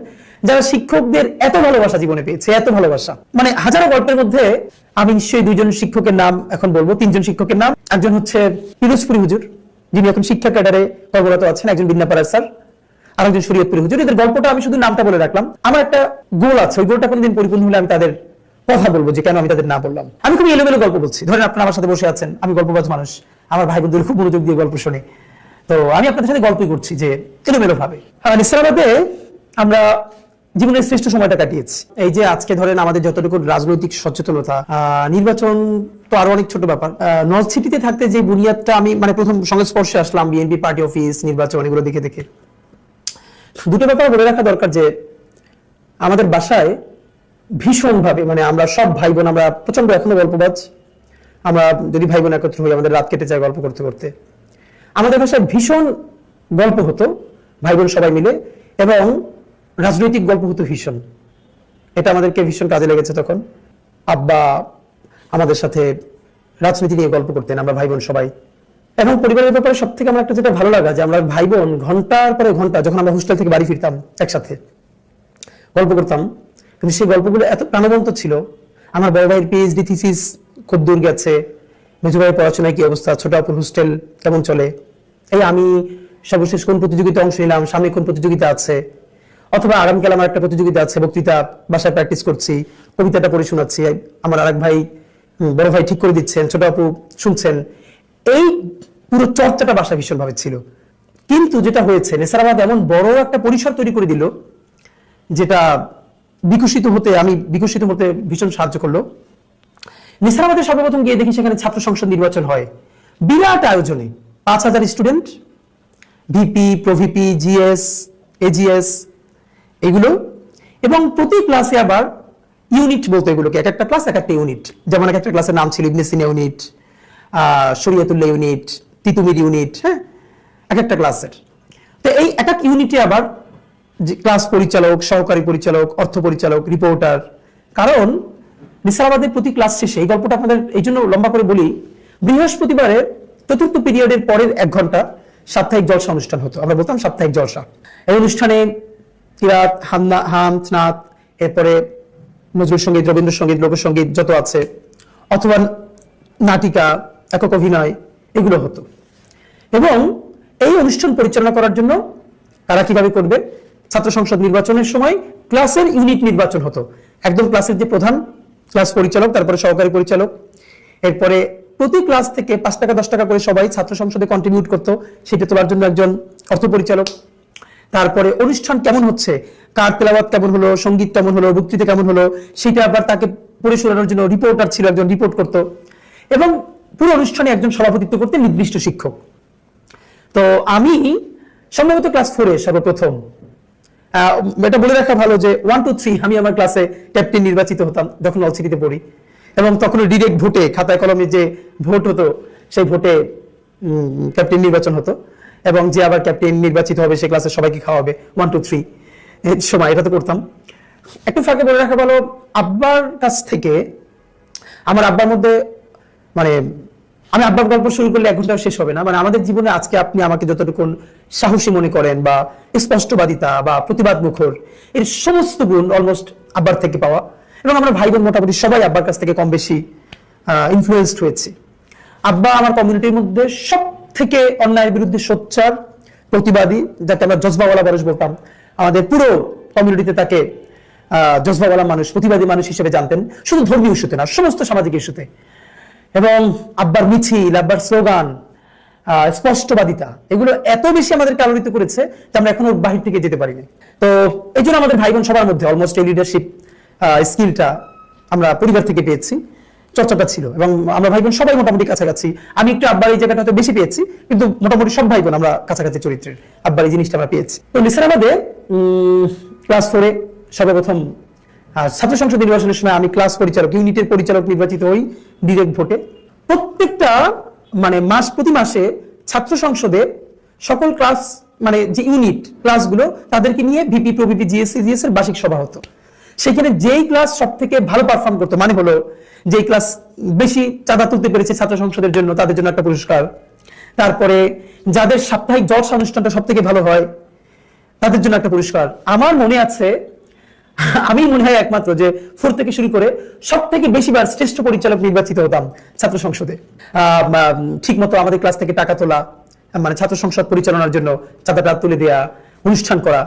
Speaker 1: যারা শিক্ষকদের এত ভালোবাসা জীবনে পেয়েছে, এত ভালোবাসা। মানে হাজারো গল্পের মধ্যে আমি নিশ্চয়ই 2 জন শিক্ষকের নাম এখন বলবো, 3 জন শিক্ষকের নাম। একজন হচ্ছে পিরোজপুরি হুজুর, যিনি এখন শিক্ষা ক্যাডারে কর্মরত আছেন, একজন বিন্নাপাড়ার স্যার, আর একজন শরীয়তপুরি হুজুর। এদের গল্পটা আমি শুধু নামটা বলে রাখলাম। আমার একটা গোল আছে, ওই গোলটা কোনোদিন পরিপূর্ণ হলে আমি তাদের কথা বলবো যে কেন আমি তাদের না বললাম। আমি খুব এলোমেলো গল্প বলছি, ধরেন আপনারা আমার সাথে বসে আছেন, আমি গল্পবাজ মানুষ, আমার ভাই বোনদের খুব মনোযোগ দিয়ে গল্প শুনে, তো আমি আপনাদের সাথে গল্পই করছি যে এলোমেলো ভাবে। নেসারাবাদে আমরা জীবনের শ্রেষ্ঠ সময়টা কাটিয়েছি। এই যে আজকে ধরেন আমাদের যতটুকু রাজনৈতিক সচেতনতা, নির্বাচন তো আরো অনেক ছোট ব্যাপার। নর্থ সিটিতে থাকতে যে বুনিয়াদটা আমি, মানে প্রথম সংস্পর্শে আসলাম বিএনপি পার্টি অফিস, নির্বাচন, এগুলো দেখে দেখে দুটো ব্যাপার বলে রাখা দরকার যে আমাদের বাসায় ভীষণভাবে, মানে আমরা সব ভাই বোন, আমরা প্রচন্ড এখনো গল্পবাজ। আমরা যদি ভাই বোন একত্র হই, আমাদের রাত কেটে যায় গল্প করতে করতে। আমাদের বাসায় ভীষণ গল্প হতো ভাই বোন সবাই মিলে, এবং রাজনৈতিক গল্প হতো ভীষণ। এটা আমাদেরকে ভীষণ কাজে লেগেছে তখন। আব্বা আমাদের সাথে রাজনীতি নিয়ে গল্প করতেন, আমরা ভাই বোন সবাই। এবং পরিবারের ব্যাপারে সব থেকে আমার একটা যেটা ভালো লাগা, যে আমরা ভাই বোন ঘন্টার পরে ঘন্টা, যখন আমরা হোস্টেল থেকে বাড়ি ফিরতাম, একসাথে গল্প করতাম। কিন্তু সেই গল্পগুলো এত প্রাণবন্ত ছিল। আমার বড় ভাইয়ের পিএইচডি থিসিস খুব দূর গেছে, মেজো ভাইয়ের পড়াশোনায় কি অবস্থা, ছোট আপুর হোস্টেল কেমন চলে, এই আমি সর্বশেষ কোন প্রতিযোগিতায় অংশ নিলাম, সামনে কোন প্রতিযোগিতা আছে, অথবা আগামীকাল আমার একটা প্রতিযোগিতা আছে, বক্তৃতা বাসায় প্র্যাকটিস করছি, কবিতাটা পড়ে শোনাচ্ছি, আমার আরেক ভাই, বড় ভাই ঠিক করে দিচ্ছেন, ছোট আপু শুনছেন। এই পুরো চর্চাটা বাসায় ভীষণভাবে ছিল। কিন্তু যেটা হয়েছে, নেসারাবাদ এমন বড় একটা পরিসর তৈরি করে দিল, যেটা বিকশিত হতে ভীষণ সাহায্য করলো। নেসারাবাদে সর্বপ্রথম গিয়ে দেখি সেখানে ছাত্র সংসদ নির্বাচন হয় বিরাট আয়োজনে, 5000 স্টুডেন্ট, ভিপি, প্রভিপি, জিএস, এজিএস, এগুলো। এবং প্রতি ক্লাসে আবার ইউনিট বলতে এগুলোকে, এক একটা ক্লাস এক একটা ইউনিট। যেমন এক একটা ক্লাসের নাম ছিল ইবনে সিনা ইউনিট, শরিয়াতুল্লাহ ইউনিট, তিতুমির ইউনিট, হ্যাঁ, এক একটা ক্লাসের। তো এই এক এক ইউনিটে আবার ক্লাস পরিচালক, সহকারী পরিচালক, অর্থ পরিচালক, রিপোর্টার। কারণ নেসারাবাদের প্রতি ক্লাস শেষে, এই গল্পটা আপনাদের এই জন্য লম্বা করে বলি, বৃহস্পতিবারে 4th পিরিয়ডের পরের 1 ঘন্টা সাপ্তাহিক জলসা অনুষ্ঠান হতো। আমরা বলতাম সাপ্তাহিক জলসা। এই অনুষ্ঠানে কিরাত, হামদ, নাত, এরপরে নজরুল সঙ্গীত, রবীন্দ্রসঙ্গীত, লোকসঙ্গীত যত আছে, অথবা নাটিকা, একক অভিনয়, এগুলো হতো। এবং এই অনুষ্ঠান পরিচালনা করার জন্য তারা কিভাবে করবে, ছাত্র সংসদ নির্বাচনের সময় ক্লাসের ইউনিট নির্বাচন হতো। একদম ক্লাসের যে প্রধান, ক্লাস পরিচালক, তারপরে সহকারী পরিচালক, এরপরে প্রতি ক্লাস থেকে 5 টাকা 10 টাকা করে সবাই ছাত্র সংসদে কন্ট্রিবিউট করতো, সেটা তোলার জন্য একজন অর্থ পরিচালক। তারপরে অনুষ্ঠান কেমন হচ্ছে, কার তেলাওয়াত কেমন হলো, সঙ্গীত কেমন হলো, বক্তৃতা কেমন হলো, সেটা আবার তাকে পড়ে শোনানোর জন্য রিপোর্টার ছিল, একজন রিপোর্ট করতো। এবং পুরো অনুষ্ঠানে একজন সভাপতিত্ব করতেন নির্দিষ্ট শিক্ষক। তো আমি সম্ভবত ক্লাস 4-এ সর্বপ্রথম, এটা বলে রাখা ভালো যে 1 2 3 আমি আমার ক্লাসে ক্যাপ্টেন নির্বাচিত হতাম যখন অলসিটিতে পড়ি। এবং তখন ডিরেক্ট ভোটে, খাতায় কলমে যে ভোট হতো, সেই ভোটে ক্যাপ্টেন নির্বাচন হতো। এবং যে আবার ক্যাপ্টেন নির্বাচিত হবে সে ক্লাসে সবাইকে খাওয়াবে 1 2 3 এর সময় এটা তো করতাম। একটু ফাঁকে বলে রাখা ভালো, আব্বার কাছ থেকে আমার আব্বার মধ্যে, মানে আমি আব্বার গল্প শুরু করলে 1 ঘন্টা শেষ হবে না। মানে আমাদের জীবনে আজকে আপনি আমাকে যতটুকু সাহসী মনে করেন বা স্পষ্টবাদিতা বা প্রতিবাদ মুখর, এর সমস্ত গুণ অলমোস্ট আব্বার থেকে পাওয়া। এবং আমরা ভাই বোন মোটামুটি সবাই আব্বার কাছ থেকে কম বেশি ইনফ্লুয়েন্সড হয়েছি। আব্বা আমার কমিউনিটির মধ্যে সব থেকে অন্যায়ের বিরুদ্ধে সোচ্চার, প্রতিবাদী, যাকে আমরা জজবাওয়ালা মানুষ বলতাম। আমাদের পুরো কমিউনিটিতে তাকে জজবাওয়ালা মানুষ, প্রতিবাদী মানুষ হিসেবে জানতেন, শুধু ধর্মীয় ইস্যুতে না, সমস্ত সামাজিক ইস্যুতে। এবং আব্বার মিছিল, আব্বার স্লোগান, স্পষ্টবাদিতা, এগুলো এত বেশি আমাদেরকে আলোড়িত করেছে যে আমরা এখনো বাহির থেকে যেতে পারি না। তো এই জন্য আমাদের ভাই বোন সবার মধ্যে অলমোস্ট এই লিডারশিপ স্কিলটা আমরা পরিবার থেকে পেয়েছি, চর্চাটা ছিল। এবং আমরা ভাই বোন সবাই মোটামুটি কাছাকাছি। আমি একটু আব্বার এই জায়গাটা বেশি পেয়েছি, কিন্তু মোটামুটি সব ভাই বোন আমরা কাছাকাছি চরিত্রের, আব্বার এই জিনিসটা আমরা পেয়েছি। তো নিসারাবাদে ক্লাস 4-এ সর্বপ্রথম ছাত্র সংসদ নির্বাচনের সময় আমি ক্লাস পরিচালক, ইউনিটের পরিচালক নির্বাচিত হই ডিরেক্ট ভোটে। প্রত্যেকটা মানে প্রতি মাসে ছাত্র সংসদে সকল ক্লাস, মানে যে ইউনিট ক্লাসগুলো, তাদেরকে নিয়ে ভিপি প্রভিপি জিএসসি জিএস এর বার্ষিক সভা হতো। সেখানে যেই ক্লাস সব থেকে ভালো পারফর্ম করতো, মানে হলো যেই ক্লাস বেশি চাঁদা তুলতে পেরেছে ছাত্র সংসদের জন্য, তাদের জন্য একটা পুরস্কার। তারপরে যাদের সাপ্তাহিক জলসা অনুষ্ঠানটা সব থেকে ভালো হয়, তাদের জন্য একটা পুরস্কার। আমার মনে আছে, আমি মনে হয় একমাত্র যে 4 থেকে শুরু করে সব থেকে বেশিবার শ্রেষ্ঠ পরিচালক নির্বাচিত হতাম ছাত্র সংসদে। ঠিক মতো আমাদের ক্লাস থেকে টাকা তোলা, মানে ছাত্র সংসদ পরিচালনার জন্য চাঁদাটা তুলে দেওয়া, অনুষ্ঠান করা।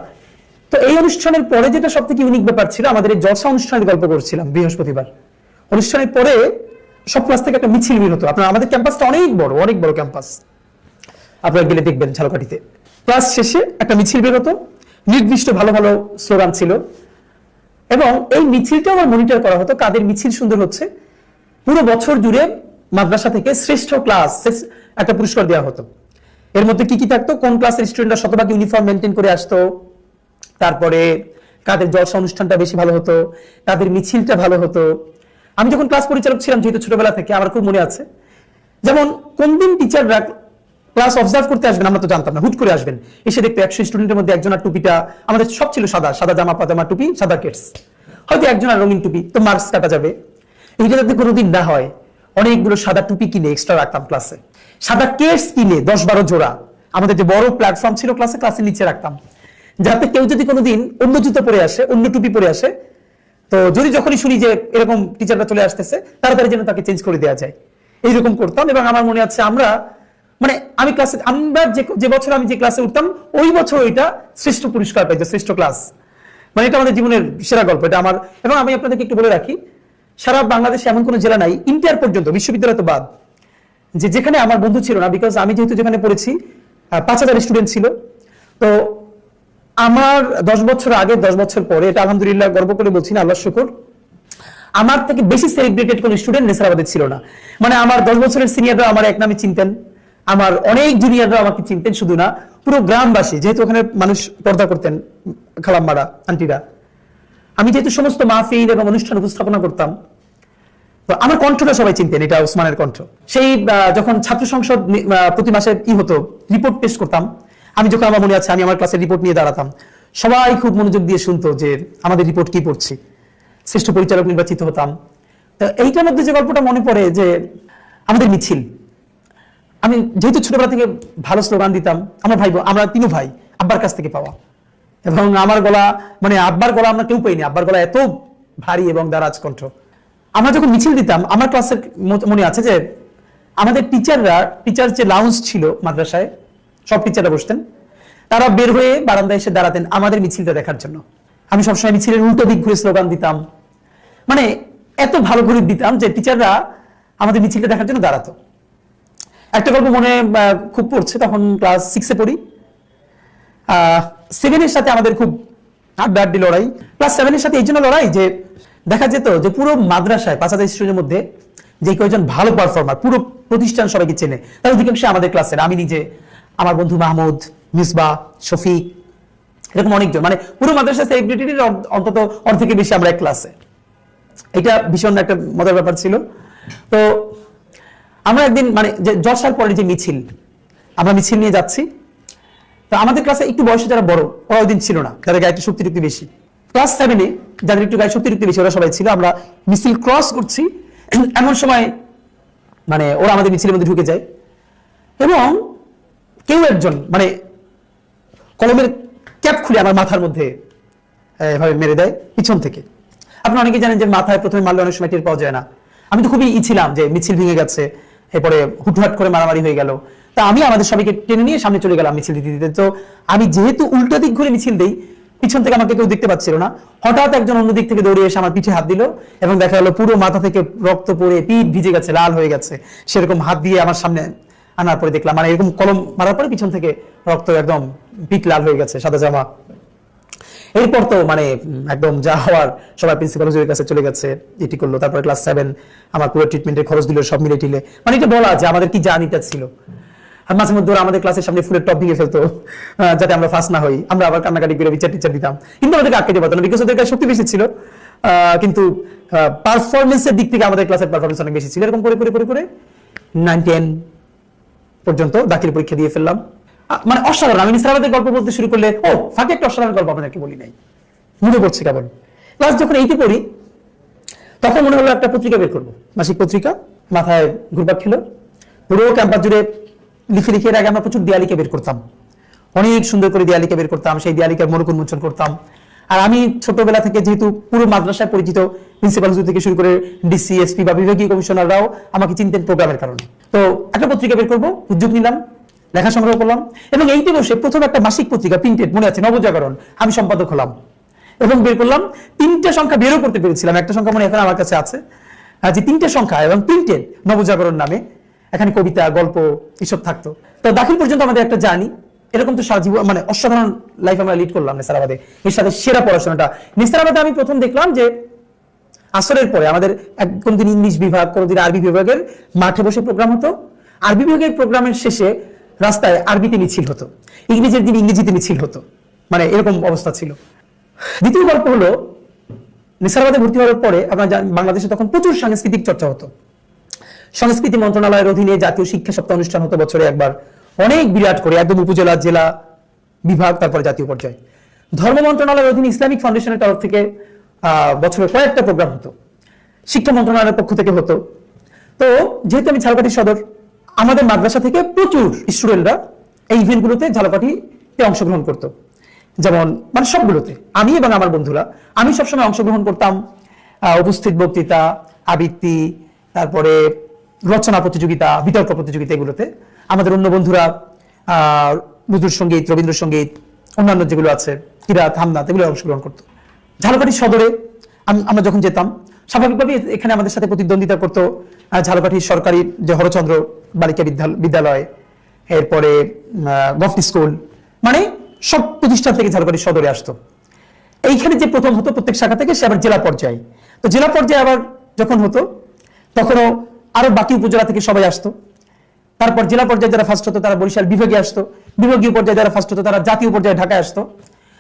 Speaker 1: তো এই অনুষ্ঠানের পরে যেটা সব থেকে ইউনিক ব্যাপার ছিল, আমাদের এই জলসা অনুষ্ঠানের গল্প করছিলাম বৃহস্পতিবার। অনুষ্ঠানের পরে সব ক্লাস থেকে একটা মিছিল বের হতো। আপনার আমাদের ক্যাম্পাসটা অনেক বড় ক্যাম্পাস, আপনারা গেলে দেখবেন ঝালকাঠিতে। ক্লাস শেষে একটা মিছিল বের হতো, নির্দিষ্ট ভালো ভালো স্লোগান ছিল। এবং এই মিছিলটা আমার মনিটর করা হতো, কাদের মিছিল সুন্দর হচ্ছে। পুরো বছর জুড়ে মাদ্রাসা থেকে শ্রেষ্ঠ ক্লাস একটা পুরস্কার দেওয়া হতো। এর মধ্যে কি কি থাকতো, কোন ক্লাসের স্টুডেন্টরা শতভাগ ইউনিফর্ম মেনটেন করে আসতো, তারপরে কাদের জলসা অনুষ্ঠানটা বেশি ভালো হতো, কাদের মিছিলটা ভালো হতো। আমি যখন ক্লাস পরিচালক ছিলাম, যেহেতু ছোটবেলা থেকে, আমার খুব মনে আছে, যেমন কোন দিন টিচাররা ক্লাস অবজার্ভ করতে আসবেন আমরা তো জানতাম না, হুট করে আসবেন, এসে দেখতে 100 স্টুডেন্টের মধ্যে একজনের টুপিটা, আমাদের সব ছিল সাদা সাদা জামা পাজামা টুপি, সাদা কেটস, হয়তো একজনের রঙিন টুপি, তো মার্কস কাটা যাবে। এইটা যাতে কোনোদিন না হয়, অনেকগুলো সাদা টুপি কিনে এক্সট্রা রাখতাম ক্লাসে, সাদা কেটস কিনে 10-12 জোড়া আমাদের যে বড় প্ল্যাটফর্ম ছিল ক্লাসের নিচে রাখতাম, যাতে কেউ যদি কোনোদিন অন্য জুতো পরে আসে, অন্য টুপি পরে আসে, তো যদি যখনই শুনি যে এরকম টিচাররা চলে আসতেছে, তাড়াতাড়ি যেন তাকে চেঞ্জ করে দেওয়া যায়, এইরকম করতাম। এবং আমার মনে আছে আমরা, মানে আমি ক্লাসে, আমরা যে বছর আমি যে ক্লাসে উঠতাম, ওই বছর ওইটা শ্রেষ্ঠ পুরস্কার পাইতো, শ্রেষ্ঠ ক্লাস। মানে এটা আমাদের জীবনের সেরা গল্প এটা আমার। এবং আমি আপনাদেরকে একটু বলে রাখি, সারা বাংলাদেশে এমন কোনো জেলা নাই, ইন্টার পর্যন্ত, বিশ্ববিদ্যালয় তো বাদ, যেখানে আমার বন্ধু ছিল না। বিকজ আমি যেহেতু যেখানে পড়েছি 5000 স্টুডেন্ট ছিল। তো আমার 10 বছর আগে, 10 বছর পরে, এটা আলহামদুলিল্লাহ গর্ব করে বলছি না, আল্লাহ শুকর, আমার থেকে বেশি সেলিব্রেটেড কোন স্টুডেন্ট নেসারাবাদে ছিল না। মানে আমার 10 বছরের সিনিয়ররা আমার এক নামে চিনতেন, আমার অনেক জুনিয়ররা আমাকে চিনতেন, শুধু না পুরো গ্রামবাসী, যেহেতু ওখানে মানুষ পর্দা করতেন, খালাম্মারা, আন্টিরা। আমি যেহেতু সমস্ত মাহফিল এবং অনুষ্ঠান উপস্থাপনা করতাম, তো আমার কণ্ঠটা সবাই চিনতেন, এটা ওসমানের কণ্ঠ। সেই যখন ছাত্র সংসদ প্রতি মাসে হতো, রিপোর্ট পেশ করতাম, আমি যখন, আমার মনে আছে, আমি আমার ক্লাসের রিপোর্ট নিয়ে দাঁড়াতাম, সবাই খুব মনোযোগ দিয়ে শুনতো যে আমাদের রিপোর্ট কি পড়ছি, শ্রেষ্ঠ পরিচালক নির্বাচিত হতাম। তো এইটার মধ্যে যে গল্পটা মনে পড়ে, যে আমাদের মিছিল, আমি যেহেতু ছোটবেলা থেকে ভালো স্লোগান দিতাম, আমার ভাই, আমরা 3 ভাই, আব্বার কাছ থেকে পাওয়া। এবং আমার গলা, মানে আব্বার গলা আমরা কেউ পাইনি, আব্বার গলা এত ভারী এবং দারাজ কণ্ঠ। আমরা যখন মিছিল দিতাম, আমার ক্লাসের মনে আছে যে আমাদের টিচার যে লাউঞ্জ ছিল মাদ্রাসায়, সব টিচাররা বসতেন, তারা বের হয়ে বারান্দায় এসে দাঁড়াতেন আমাদের মিছিলটা দেখার জন্য। আমি সবসময় মিছিলের উল্টো দিক ঘুরে স্লোগান দিতাম, মানে এত ভালো করে দিতাম যে টিচাররা আমাদের মিছিলটা দেখার জন্য দাঁড়াতো। একটা গল্প মনে খুব পড়ছে, তখন ক্লাস 6-এ পড়ি। 7-এর সাথে আমাদের খুব আড্ডি লড়াই। ক্লাস 7-এর সাথে এই জন্য লড়াই যে দেখা যেত যে পুরো মাদ্রাসায় 5,000 স্টুডেন্টের মধ্যে যে কয়েকজন ভালো পারফর্মার, পুরো প্রতিষ্ঠান সবাইকে চেনে, তার অধিকাংশ আমাদের ক্লাসের। আমি নিজে, আমার বন্ধু মাহমুদ, মিসবা, শফিক, এরকম অনেকজন, মানে পুরো মাদ্রাসা সেলিব্রিটির অন্তত অর্ধেকের বেশি আমরা এক ক্লাসে। এটা ভীষণ একটা মজার ব্যাপার ছিল। তো আমরা একদিন মানে যে জলসার পরে যে মিছিল, আমরা মিছিল নিয়ে যাচ্ছি। তো আমাদের ক্লাসে একটু বয়সে যারা বড়, ওরা ওই দিন ছিল না, তাদের গায়ে একটু শক্তিযুক্তি বেশি। ক্লাস 7-এ যাদের একটু গায়ে শক্তিযুক্তি বেশি ওরা সবাই ছিল। আমরা মিছিল ক্রস করছি, এমন সময় মানে ওরা আমাদের মিছিলের মধ্যে ঢুকে যায় এবং কেউ একজন মানে কলমের ক্যাপ খুলে আমার মাথার মধ্যে এভাবে মেরে দেয় পিছন থেকে। আপনি অনেকে জানেন যে মাথায় প্রথমে মারলে অনেক সময় টের পাওয়া যায় না। আমি তো খুবই ছিলাম যে মিছিল ভেঙে গেছে, এরপরে হুটহাট করে মারামারি হয়ে গেল। তা আমি আমাদের সবাইকে টেনে নিয়ে সামনে চলে গেলাম মিছিল দিতে দিতে। তো আমি যেহেতু উল্টো দিক ঘুরে মিছিল দেই, পিছন থেকে আমাকে কেউ দেখতে পাচ্ছিল না। হঠাৎ একজন অন্য দিক থেকে দৌড়ে এসে আমার পিঠে হাত দিল এবং দেখা গেল পুরো মাথা থেকে রক্ত পড়ে পিঠ ভিজে গেছে, লাল হয়ে গেছে। সেরকম হাত দিয়ে আমার সামনে আনার পরে দেখলাম মানে এরকম কলম মারার পরে পিছন থেকে রক্ত একদম পিঠ লাল হয়ে গেছে, সাদা জামা। এরপর তো মানে একদম যা হওয়ার, সবাই প্রিন্সিপাল হুজুরের কাছে চলে গেছে, এটি করলো। তারপরে ক্লাস 7 আমার পুরো ট্রিটমেন্টের খরচ দিল, সব মিলে টিলে। মানে এটা বলা যে আমাদের কি জানিটা ছিল। আর মাঝে মধ্যে ওরা আমাদের ক্লাসের সামনে ফুলের টপ ভেঙে ফেলতো যাতে আমরা ফার্স্ট না হই। আমরা আবার কান্নাকাটি করে বিচার টিচার দিতাম, কিন্তু আমাদেরকে আটকে যেতে পারতো না, বিকজ ওদের কাছে শক্তি বেশি ছিল। কিন্তু পারফরমেন্সের দিক থেকে আমাদের ক্লাসের পারফরমেন্স অনেক বেশি ছিল। এরকম করে করে করে করে 9-10 পর্যন্ত দাখিল পরীক্ষা দিয়ে ফেললাম। মানে অসাধারণ। আমি নিসার আহমেদের গল্প বলতে শুরু করলে ফাঁকে একটা অসাধারণ গল্প আপনাদেরকে বলি নাই, মনে পড়ছে কেবল। ক্লাস যখন 8-এ পড়ি তখন মনে হলো একটা পত্রিকা বের করবো, মাসিক পত্রিকা। মাথায় ঘুরপাক খেলো, পুরো ক্যাম্পাস জুড়ে লিখে লিখে। এর আগে আমরা প্রচুর দেয়ালিকা বের করতাম, অনেক সুন্দর করে দেয়ালিকা বের করতাম, সেই দেয়ালিকার মনোক উন্মোচন করতাম। আর আমি ছোটবেলা থেকে যেহেতু পুরো মাদ্রাসায় পরিচিত, প্রিন্সিপাল হুজুর থেকে শুরু করে ডিসি, এসপি বা বিভাগীয় কমিশনাররাও আমাকে চিনতেন প্রোগ্রামের কারণে। তো একটা পত্রিকা বের করবো, উদ্যোগ নিলাম, লেখা সংগ্রহ করলাম এবং এইটি বসে প্রথম একটা মাসিক পত্রিকা প্রিন্টেড, মনে আছে, নবজাগরণ, আমি সম্পাদক হলাম এবং বের করলাম। 3টে সংখ্যা বেরও করতে পেরেছিলাম। একটা সংখ্যা মনে এখন আমার কাছে আছে, যে 3টে সংখ্যা এবং প্রিন্টেড নবজাগরণ নামে। এখানে কবিতা, গল্প এসব থাকতো। তো দাখিল পর্যন্ত আমাদের একটা জার্নি। এরকম তো সারা জীবন মানে অসাধারণ লাইফ আমরা লিড করলাম নেসারাবাদে। এর সাথে সেরা পড়াশোনাটা নেসারাবাদে আমি প্রথম দেখলাম যে আসরের পরে আমাদের কোনদিন ইংলিশ বিভাগ, কোনদিন আরবি বিভাগের মাঠে বসে প্রোগ্রাম হতো। আরবি বিভাগের প্রোগ্রামের শেষে রাস্তায় আরবিতে মিছিল হতো, ইংরেজির দিন ইংরেজিতে মিছিল হতো, মানে এরকম অবস্থা ছিল। দ্বিতীয় গল্প হলো নেসারাবাদে ভর্তি হওয়ার পরে আপনার বাংলাদেশে তখন প্রচুর সাংস্কৃতিক চর্চা হতো। সংস্কৃতি মন্ত্রণালয়ের অধীনে জাতীয় শিক্ষা সপ্তাহ অনুষ্ঠান হতো বছরে একবার, অনেক বিরাট করে, একদম উপজেলা, জেলা, বিভাগ, তারপরে জাতীয় পর্যায়ে। ধর্ম মন্ত্রণালয়ের অধীনে ইসলামিক ফাউন্ডেশনের তরফ থেকে বছরে কয়েকটা প্রোগ্রাম হতো, শিক্ষা মন্ত্রণালয়ের পক্ষ থেকে হতো। তো যেহেতু আমি ঝালকাঠি সদর, আমাদের মাদ্রাসা থেকে প্রচুর স্টুডেন্টরা এই ইভেন্টগুলোতে ঝালকাঠিতে অংশগ্রহণ করতো। যেমন মানে সবগুলোতে আমি এবং আমার বন্ধুরা, আমি সবসময় অংশগ্রহণ করতাম। উপস্থিত বক্তৃতা, আবৃত্তি, তারপরে রচনা প্রতিযোগিতা, বিতর্ক প্রতিযোগিতা, এগুলোতে আমাদের অন্য বন্ধুরা নজরুল সঙ্গীত, রবীন্দ্রসঙ্গীত, অন্যান্য যেগুলো আছে, কিরাত, হামনাত, এগুলো অংশগ্রহণ করতো। ঝালকাঠি সদরে আমরা যখন যেতাম, স্বাভাবিকভাবে এখানে আমাদের সাথে প্রতিদ্বন্দ্বিতা করতো ঝালকাঠির সরকারি যে হরচন্দ্র বালিকা বিদ্যালয়, এরপরে গভর্নমেন্ট স্কুল, মানে সব প্রতিষ্ঠান থেকে ঝালকাঠি সদরে আসতো। এইখানে যে প্রথম হতো প্রত্যেক শাখা থেকে, সে আবার জেলা পর্যায়ে। তো জেলা পর্যায়ে আবার যখন হতো তখনও আরো বাকি উপজেলা থেকে সবাই আসতো। তারপর জেলা পর্যায়ে যারা ফার্স্ট হতো তারা বরিশাল বিভাগে আসতো, বিভাগীয় পর্যায়ে যারা ফার্স্ট হতো তারা জাতীয় পর্যায়ে ঢাকায় আসতো।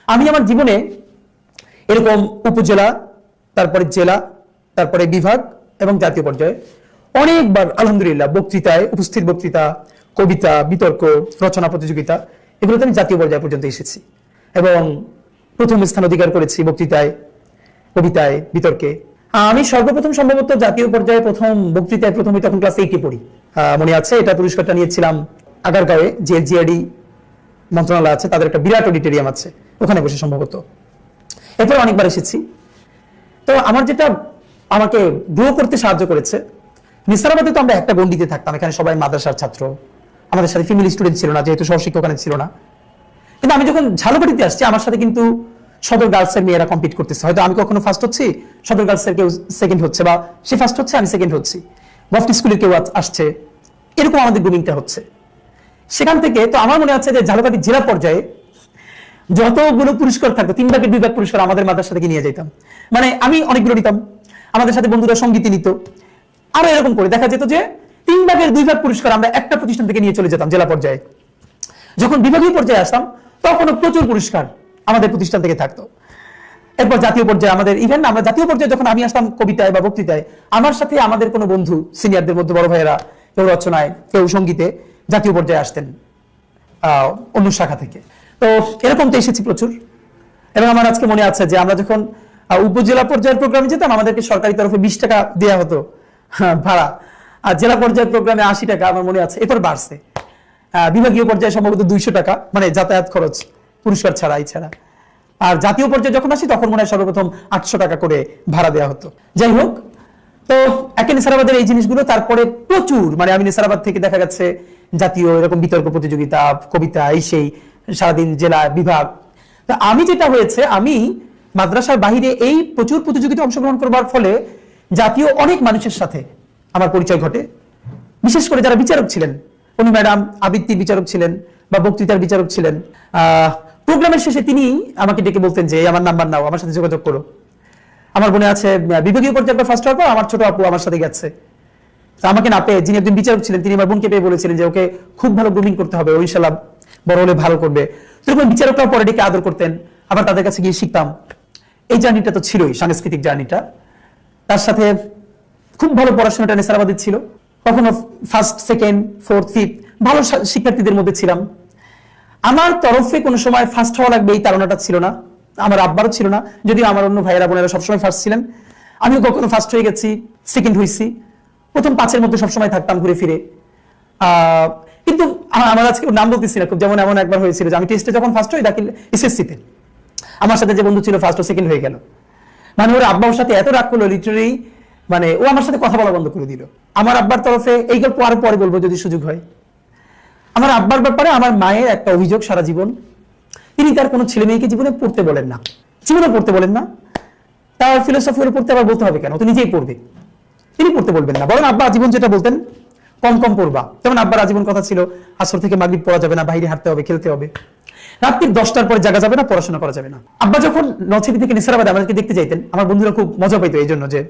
Speaker 1: আমি আমার জীবনে এরকম উপজেলা, তারপরে জেলা, তারপরে বিভাগ এবং জাতীয় পর্যায়ে অনেকবার আলহামদুলিল্লাহ বক্তৃতায়, উপস্থিত বক্তৃতা, কবিতা, বিতর্ক, রচনা প্রতিযোগিতা, এগুলোতে আমি জাতীয় পর্যায় পর্যন্ত এসেছি এবং প্রথম স্থান অধিকার করেছি বক্তৃতায়, কবিতায়, বিতর্কে। আমি সর্বপ্রথম সম্ভবত জাতীয় পর্যায়ে প্রথম বক্তৃতায় প্রথমে তখন ক্লাস 8-এ পড়ি, মনে আছে। এটা পুরস্কারটা নিয়েছিলাম আগারগাঁওয়ে, যে জিআরডি মন্ত্রণালয় আছে, তাদের একটা বিরাট অডিটোরিয়াম আছে, ওখানে বসে সম্ভবত। এরপর অনেকবার এসেছি। তো আমার যেটা আমাকে গ্রো করতে সাহায্য করেছে, নিসারাবাদে তো আমরা একটা গণ্ডিতে থাকতাম, এখানে সবাই মাদ্রাসার ছাত্র, আমাদের সাথে ফিমেল স্টুডেন্ট ছিল না, যেহেতু সহশিক্ষক ওখানে ছিল না। কিন্তু আমি যখন ঝালকাঠিতে আসছি, আমার সাথে কিন্তু সদর গার্লসের মেয়েরা কম্পিট করতেছে। হয়তো আমি কখনো ফার্স্ট হচ্ছি, সদর গার্লসের কেউ সেকেন্ড হচ্ছে, বা সে ফার্স্ট হচ্ছে, আমি সেকেন্ড হচ্ছি। গভর্নমেন্ট স্কুলে কেউ আসছে, এরকম আমাদের গ্রুমিংটা হচ্ছে। সেখান থেকে তো আমার মনে আছে যে ঝালকাঠি জেলা পর্যায়ে যতগুলো পুরস্কার থাকতো 3 ভাগের 2 ভাগ পুরস্কার আমাদের মাদ্রাসা থেকে নিয়ে যেতাম। মানে আমি অনেকগুলো নিতাম, আমাদের সাথে বন্ধুরা সঙ্গীতে নিত, আরো এরকম করে দেখা যেত যে 3 ভাগের 2 ভাগ পুরস্কার আমরা একটা প্রতিষ্ঠান থেকে নিয়ে চলে যেতাম জেলা পর্যায়ে। যখন বিভাগীয় পর্যায়ে আসতাম তখনও প্রচুর পুরস্কার আমাদের প্রতিষ্ঠান থেকে থাকতো। এরপর জাতীয় পর্যায়ে আমাদের ইভেন আমরা জাতীয় পর্যায়ে যখন আমি আসতাম কবিতায় বা বক্তৃতায়, আমার সাথে আমাদের কোনো বন্ধু সিনিয়রদের মধ্যে বড় ভাইয়েরা কেউ রচনায় কেউ সঙ্গীতে জাতীয় পর্যায়ে আসতেন অন্য শাখা থেকে। তো এরকম তো এসেছি প্রচুর। এবং আমার আজকে মনে আছে যে আমরা যখন উপজেলা পর্যায়ের প্রোগ্রামে যেতাম আমাদেরকে সরকারি তরফে 20 টাকা দেওয়া হতো ভাড়া, আর জেলা পর্যায়ের প্রোগ্রামে 80 টাকা আমার মনে আছে। এরপর বাড়ছে, বিভাগীয় পর্যায়ে সম্ভবত 200 টাকা, মানে যাতায়াত খরচ পুরস্কার ছাড়া এছাড়া। আর জাতীয় পর্যায়ে যখন আসি তখন মনে হয় সর্বপ্রথম 800 টাকা করে ভাড়া দেওয়া হতো। যাই হোক, তো একে নেসারাবাদের এই জিনিসগুলো, তারপরে প্রচুর, মানে আমি নেসারাবাদ থেকে দেখা যাচ্ছে জাতীয় এরকম বিতর্ক প্রতিযোগিতা, কবিতা, এই সেই সারাদিন জেলা বিভাগ। তো আমি যেটা হয়েছে, আমি মাদ্রাসার বাহিরে এই প্রচুর প্রতিযোগিতা অংশগ্রহণ করবার ফলে জাতীয় অনেক মানুষের সাথে আমার পরিচয় ঘটে। বিশেষ করে যারা বিচারক ছিলেন, উনি ম্যাডাম আবৃত্তির বিচারক ছিলেন বা বক্তৃতার বিচারক ছিলেন। প্রোগ্রামের শেষে তিনি আমাকে ডেকে বলতেন যে আমার নাম্বার নাও, আমার সাথে যোগাযোগ করো। আমার মনে আছে বিভাগীয় পর্যায়ে ফার্স্ট হওয়ার পর আমার ছোট আপু আমার সাথে গেছে। আমাকে না পেয়ে যিনি একজন বিচারক ছিলেন তিনি আমার বোনকে পেয়ে বলেছিলেন যে ওকে খুব ভালো গ্রুমিং করতে হবে, ও ইনশাআল্লাহ বড় হলে ভালো করবে। এরকম বিচারকরাও পরে ডেকে আদর করতেন, আবার তাদের কাছে গিয়ে শিখতাম। এই জার্নিটা তো ছিলই, সাংস্কৃতিক জার্নিটা। তার সাথে খুব ভালো পড়াশোনাটা নেসারাবাদের ছিল, কখনো ফার্স্ট, সেকেন্ড, ফোর্থ, ফিফথ ভালো শিক্ষার্থীদের মধ্যে ছিলাম। আমার তরফে কোনো সময় ফার্স্ট হওয়া লাগবে এই তাড়নাটা ছিল না, আমার আব্বারও ছিল না, যদিও আমার অন্য ভাইয়েরা বোনেরা সবসময় ফার্স্ট ছিলেন। আমিও কখনো ফার্স্ট হয়ে গেছি, সেকেন্ড হয়েছি, প্রথম 5-এর মধ্যে সবসময় থাকতাম ঘুরে ফিরে। কিন্তু আমার আজকে নাম বলতেছি না, খুব যেমন এমন একবার হয়েছিল যে আমি টেস্টে যখন ফার্স্ট হই দাখিল এসএসসিতে, আমার সাথে যে বন্ধু ছিল ফার্স্ট ও সেকেন্ড হয়ে গেল। মানে ওর আব্বা ওর সাথে এত রাগ করলো, লিটারালি মানে ও আমার সাথে কথা বলা বন্ধ করে দিল। আমার আব্বার তরফে, এই গল্প আরো পরে বলবো যদি সুযোগ হয়। আমার আব্বার ব্যাপারে আমার মায়ের একটা অভিযোগ সারা জীবন, তিনি তার কোনো ছেলে মেয়েকে জীবনে পড়তে বলেন না, জীবনে পড়তে বলেন না। তার ফিলোসফি হলে পড়তে আবার বলতে হবে কেন, তুমি নিজেই পড়বে, তিনি পড়তে বলবেন না। বরং আব্বা আজীবন যেটা বলতেন, কম কম পড়বা। যেমন আব্বার আজীবন কথা ছিল আসর থেকে মাগরিব পড়া যাবে না, বাইরে হাঁটতে হবে, খেলতে হবে, রাত্রি 10টার পরে জাগা যাবে না, পড়াশোনা করা যাবে না। আব্বা যখন নলছিটি থেকে নেসারাবাদে আমাদেরকে দেখতে যাইতেন, আমার বন্ধুরা খুব মজা পাইতো এই জন্য যে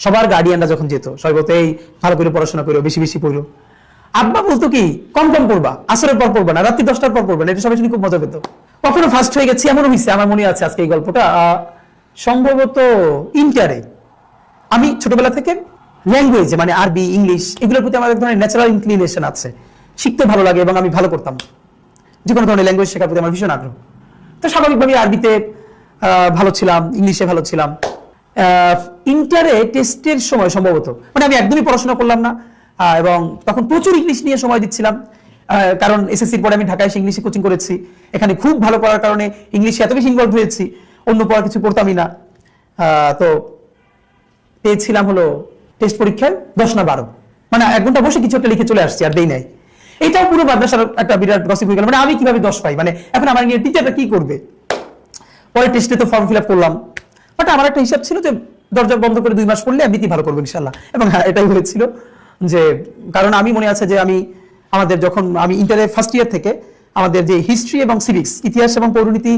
Speaker 1: সবার গার্ডিয়ানরা যখন যেত সবাই বলতো এই ভালো করে পড়াশোনা করো, বেশি বেশি পড়ো। আব্বা বলতো কি কম কম পড়বা, আসরের পর পড়বা না, রাত্রি 10টার পর পড়বা না। এটা সবাই শুনে খুব মজা পেত। কখনো ফার্স্ট হয়ে গেছি এমনও হয়েছে, আমার মনে আছে আজকে এই গল্পটা, সম্ভবত ইন্টারে। আমি ছোটবেলা থেকে ল্যাঙ্গুয়েজ মানে আরবি, ইংলিশ এগুলোর প্রতি আমার এক ধরনের ন্যাচারাল ইনক্লিনেশন আছে, শিখতে ভালো লাগে এবং আমি ভালো করতাম। যে কোনো ধরনের ল্যাঙ্গুয়েজ শেখার প্রতি আমার ভীষণ আগ্রহ। তো স্বাভাবিকভাবে আরবিতে ভালো ছিলাম, ইংলিশে ভালো ছিলাম। ইন্টারে টেস্টের সময় সম্ভবত, মানে আমি একদমই পড়াশোনা করলাম না, এবং তখন প্রচুর ইংলিশ নিয়ে সময় দিচ্ছিলাম, কারণ এসএসসির পরে আমি ঢাকায় এসে ইংলিশে কোচিং করেছি। এখানে খুব ভালো করার কারণে ইংলিশে এত বেশি ইনভলভ হয়েছি, অন্য পড়া কিছু পড়তামই না। তো পেয়েছিলাম হলো টেস্ট পরীক্ষায় 10 না 12, মানে 1 ঘন্টা বসে কিছু একটা লিখে চলে আসছি, আর দেই নাই। এটাও পুরো মাদ্রাসার একটা বিরাট গসিপ হয়ে গেল, মানে আমি কিভাবে 10 পাই, মানে এখন আমার নিয়ে টিচারটা কি করবে। পরে টেস্টে তো ফর্ম ফিল আপ করলাম, বাট আমার একটা হিসাব ছিল যে দরজা বন্ধ করে 2 মাস পড়লে এমনিতেই ভালো করবো ইনশাল্লাহ। এবং হ্যাঁ, এটাই হয়েছিল। যে কারণ আমি মনে আছে যে আমাদের যখন আমি ইন্টারে ফার্স্ট ইয়ার থেকে আমাদের যে হিস্ট্রি এবং সিভিক্স, ইতিহাস এবং পৌরনীতি,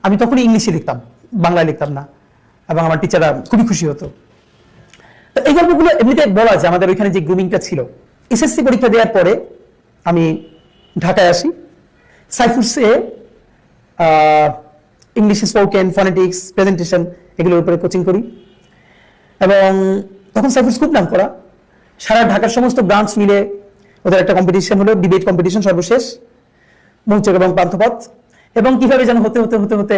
Speaker 1: আমি তখনই ইংলিশে লিখতাম, বাংলায় লিখতাম না, এবং আমার টিচাররা খুবই খুশি হতো। তো এই গল্পগুলো এমনিতে বলা যায় আমাদের ওইখানে যে গ্রুমিংটা ছিল। এসএসসি পরীক্ষা দেওয়ার পরে আমি ঢাকায় আসি, সাইফুসে ইংলিশ স্পোকেন, ফনেটিক্স, প্রেজেন্টেশন এগুলোর উপরে কোচিং করি। এবং তখন সাইফুস খুব নাম করা, সারা ঢাকার সমস্ত ব্রাঞ্চ মিলে ওদের একটা কম্পিটিশন হলো, ডিবেট কম্পিটিশন সর্বশেষ, মৌচক এবং পান্থপথ। এবং কিভাবে যেন হতে হতে হতে হতে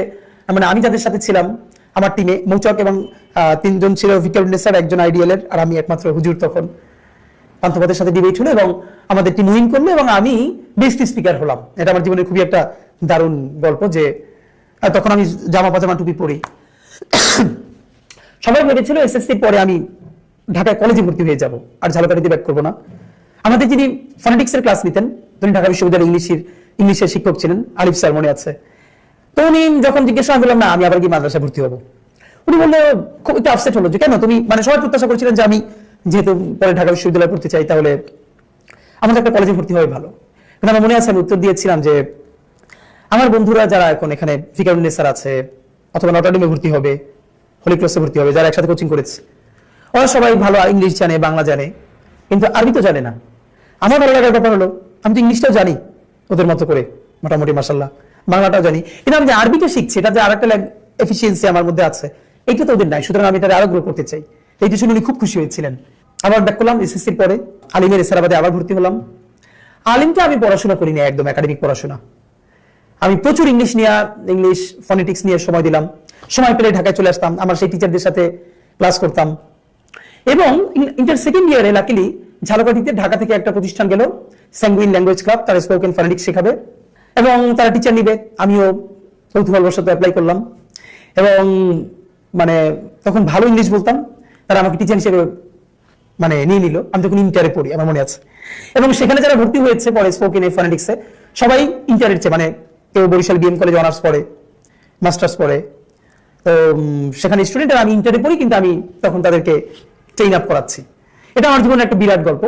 Speaker 1: মানে আমি যাদের সাথে ছিলাম আমার টিমে, মৌচক এবং 3 জন ছিল, ভিক্টর স্যার, একজন আইডিএল এর, আর আমি একমাত্র হুজুর। তখন পান্থপথের সাথে ডিবেট হলো এবং আমাদের টিম উইন করলো এবং আমি বেস্ট স্পিকার হলাম। এটা আমার জীবনের খুবই একটা দারুণ গল্প, যে তখন আমি জামা পাজামা টুপি পরি। সবাই ভেবেছিল এসএসসির পরে আমি ঢাকায় কলেজে ভর্তি হয়ে যাব, আর ঝালকাঠিতে ব্যাক করবো না। আমাদের যিনি ফনেটিক্সের ক্লাস নিতেন, তিনি ঢাকা বিশ্ববিদ্যালয়ের ইংলিশের শিক্ষক ছিলেন, আলিফ স্যার, মনে আছে। তো উনি যখন জিজ্ঞাসা করলাম না আমি আবার কি মাদ্রাসায় ভর্তি হবো, উনি বললো, খুব একটু আপসেট হলো যে কেন তুমি, মানে সবাই প্রত্যাশা করেছিলেন যে আমি যেহেতু পরে ঢাকা বিশ্ববিদ্যালয়ে পড়তে চাই, তাহলে আমাদের একটা কলেজে ভর্তি হওয়াই ভালো। কিন্তু আমার মনে আছে আমি উত্তর দিয়েছিলাম যে আমার বন্ধুরা যারা এখন এখানে ফিকারুন্নেসার আছে অথবা নটরডেমে ভর্তি হবে, হলি ক্রসে ভর্তি হবে, যারা একসাথে কোচিং করেছে, ওরা সবাই ভালো ইংলিশ জানে, বাংলা জানে, কিন্তু আরবি তো জানে না। আমার ভালো লাগার ব্যাপার হলো আমি তো ইংলিশটাও জানি ওদের মতো করে মোটামুটি, মাশাআল্লাহ, বাংলাটাও জানি, কিন্তু আমি যে আরবিটা শিখছি এটা যে আরেকটা এফিসিয়েন্সি আমার মধ্যে আছে, এইটা তো ওদের নাই। সুতরাং আমি এটা আরো গ্রো করতে চাই। এইটা শুনে উনি খুব খুশি হয়েছিলেন। আবার ব্যাক করলাম এসএসসির পরে আলিমের এসারাবাদে আবার ভর্তি হলাম। আলিমকে আমি পড়াশোনা করিনি, একদম একাডেমিক পড়াশোনা। আমি প্রচুর ইংলিশ ফনেটিক্স নিয়ে সময় দিলাম। সময় পেলে ঢাকায় চলে আসতাম, আমার সেই টিচারদের সাথে ক্লাস করতাম। এবং ইন্টার সেকেন্ড ইয়ারে লাকিলি ঝালকাঠিতে ঢাকা থেকে একটা প্রতিষ্ঠান গেল, স্যাঙ্গুইন ল্যাঙ্গুয়েজ ক্লাব, তারা স্পোকেন ফনেটিক্স শেখাবে এবং তারা টিচার নিবে। আমিও কৌতূহলবশত অ্যাপ্লাই করলাম এবং মানে তখন ভালো ইংলিশ বলতাম, তারা আমাকে টিচার হিসেবে মানে নিয়ে নিল। আমি তখন ইন্টারে পড়ি, আমার মনে আছে। এবং সেখানে যারা ভর্তি হয়েছে পরে স্পোকেন ফনেটিক্সে, সবাই ইন্টারের চেয়ে, মানে কেউ বরিশাল বিএম কলেজে অনার্স পড়ে, মাস্টার্স পড়ে। তো সেখানে স্টুডেন্ট, আর আমি ইন্টারে পড়ি, কিন্তু আমি তখন তাদেরকে ট্রেন আপ করাচ্ছি। এটা আমার জীবনের একটা বিরাট গল্প।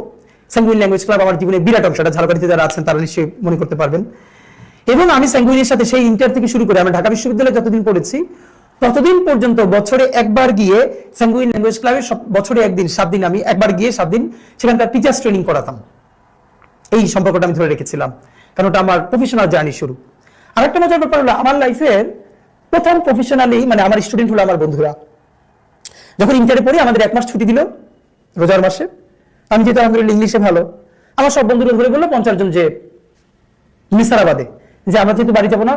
Speaker 1: স্যাঙ্গুইন ল্যাঙ্গুয়েজ ক্লাব আমার জীবনের বিরাট অংশ। এটা ঝালকাঠিতে যারা আছেন তারা নিশ্চয়ই মনে করতে পারবেন। এবং আমি স্যাঙ্গুইনের সাথে সেই ইন্টার থেকে শুরু করে আমি ঢাকা বিশ্ববিদ্যালয়ে যতদিন পড়েছি ততদিন পর্যন্ত বছরে একবার গিয়ে স্যাঙ্গুইন ল্যাঙ্গুয়েজ ক্লাবে, বছরে একদিন 7 দিন আমি একবার গিয়ে 7 দিন সেখানকার টিচার্স ট্রেনিং করাতাম। এই সম্পর্কটা আমি ধরে রেখেছিলাম, কারণ ওটা আমার প্রফেশনাল জার্নি শুরু। আরেকটা মজার ব্যাপার হলো আমার লাইফের প্রথম প্রফেশনালি, মানে আমার স্টুডেন্ট হলো আমার বন্ধুরা। যখন ইন্টারে পড়ি আমাদের 1 মাস ছুটি দিল রোজার মাসে। আমি যেহেতু আলহামদুলিল্লাহ ইংলিশে ভালো, আমার সব বন্ধুরা ধরে বললো 50 জন যে নিসারাবাদে, যে আমরা যেহেতু বাড়ি যাবো না,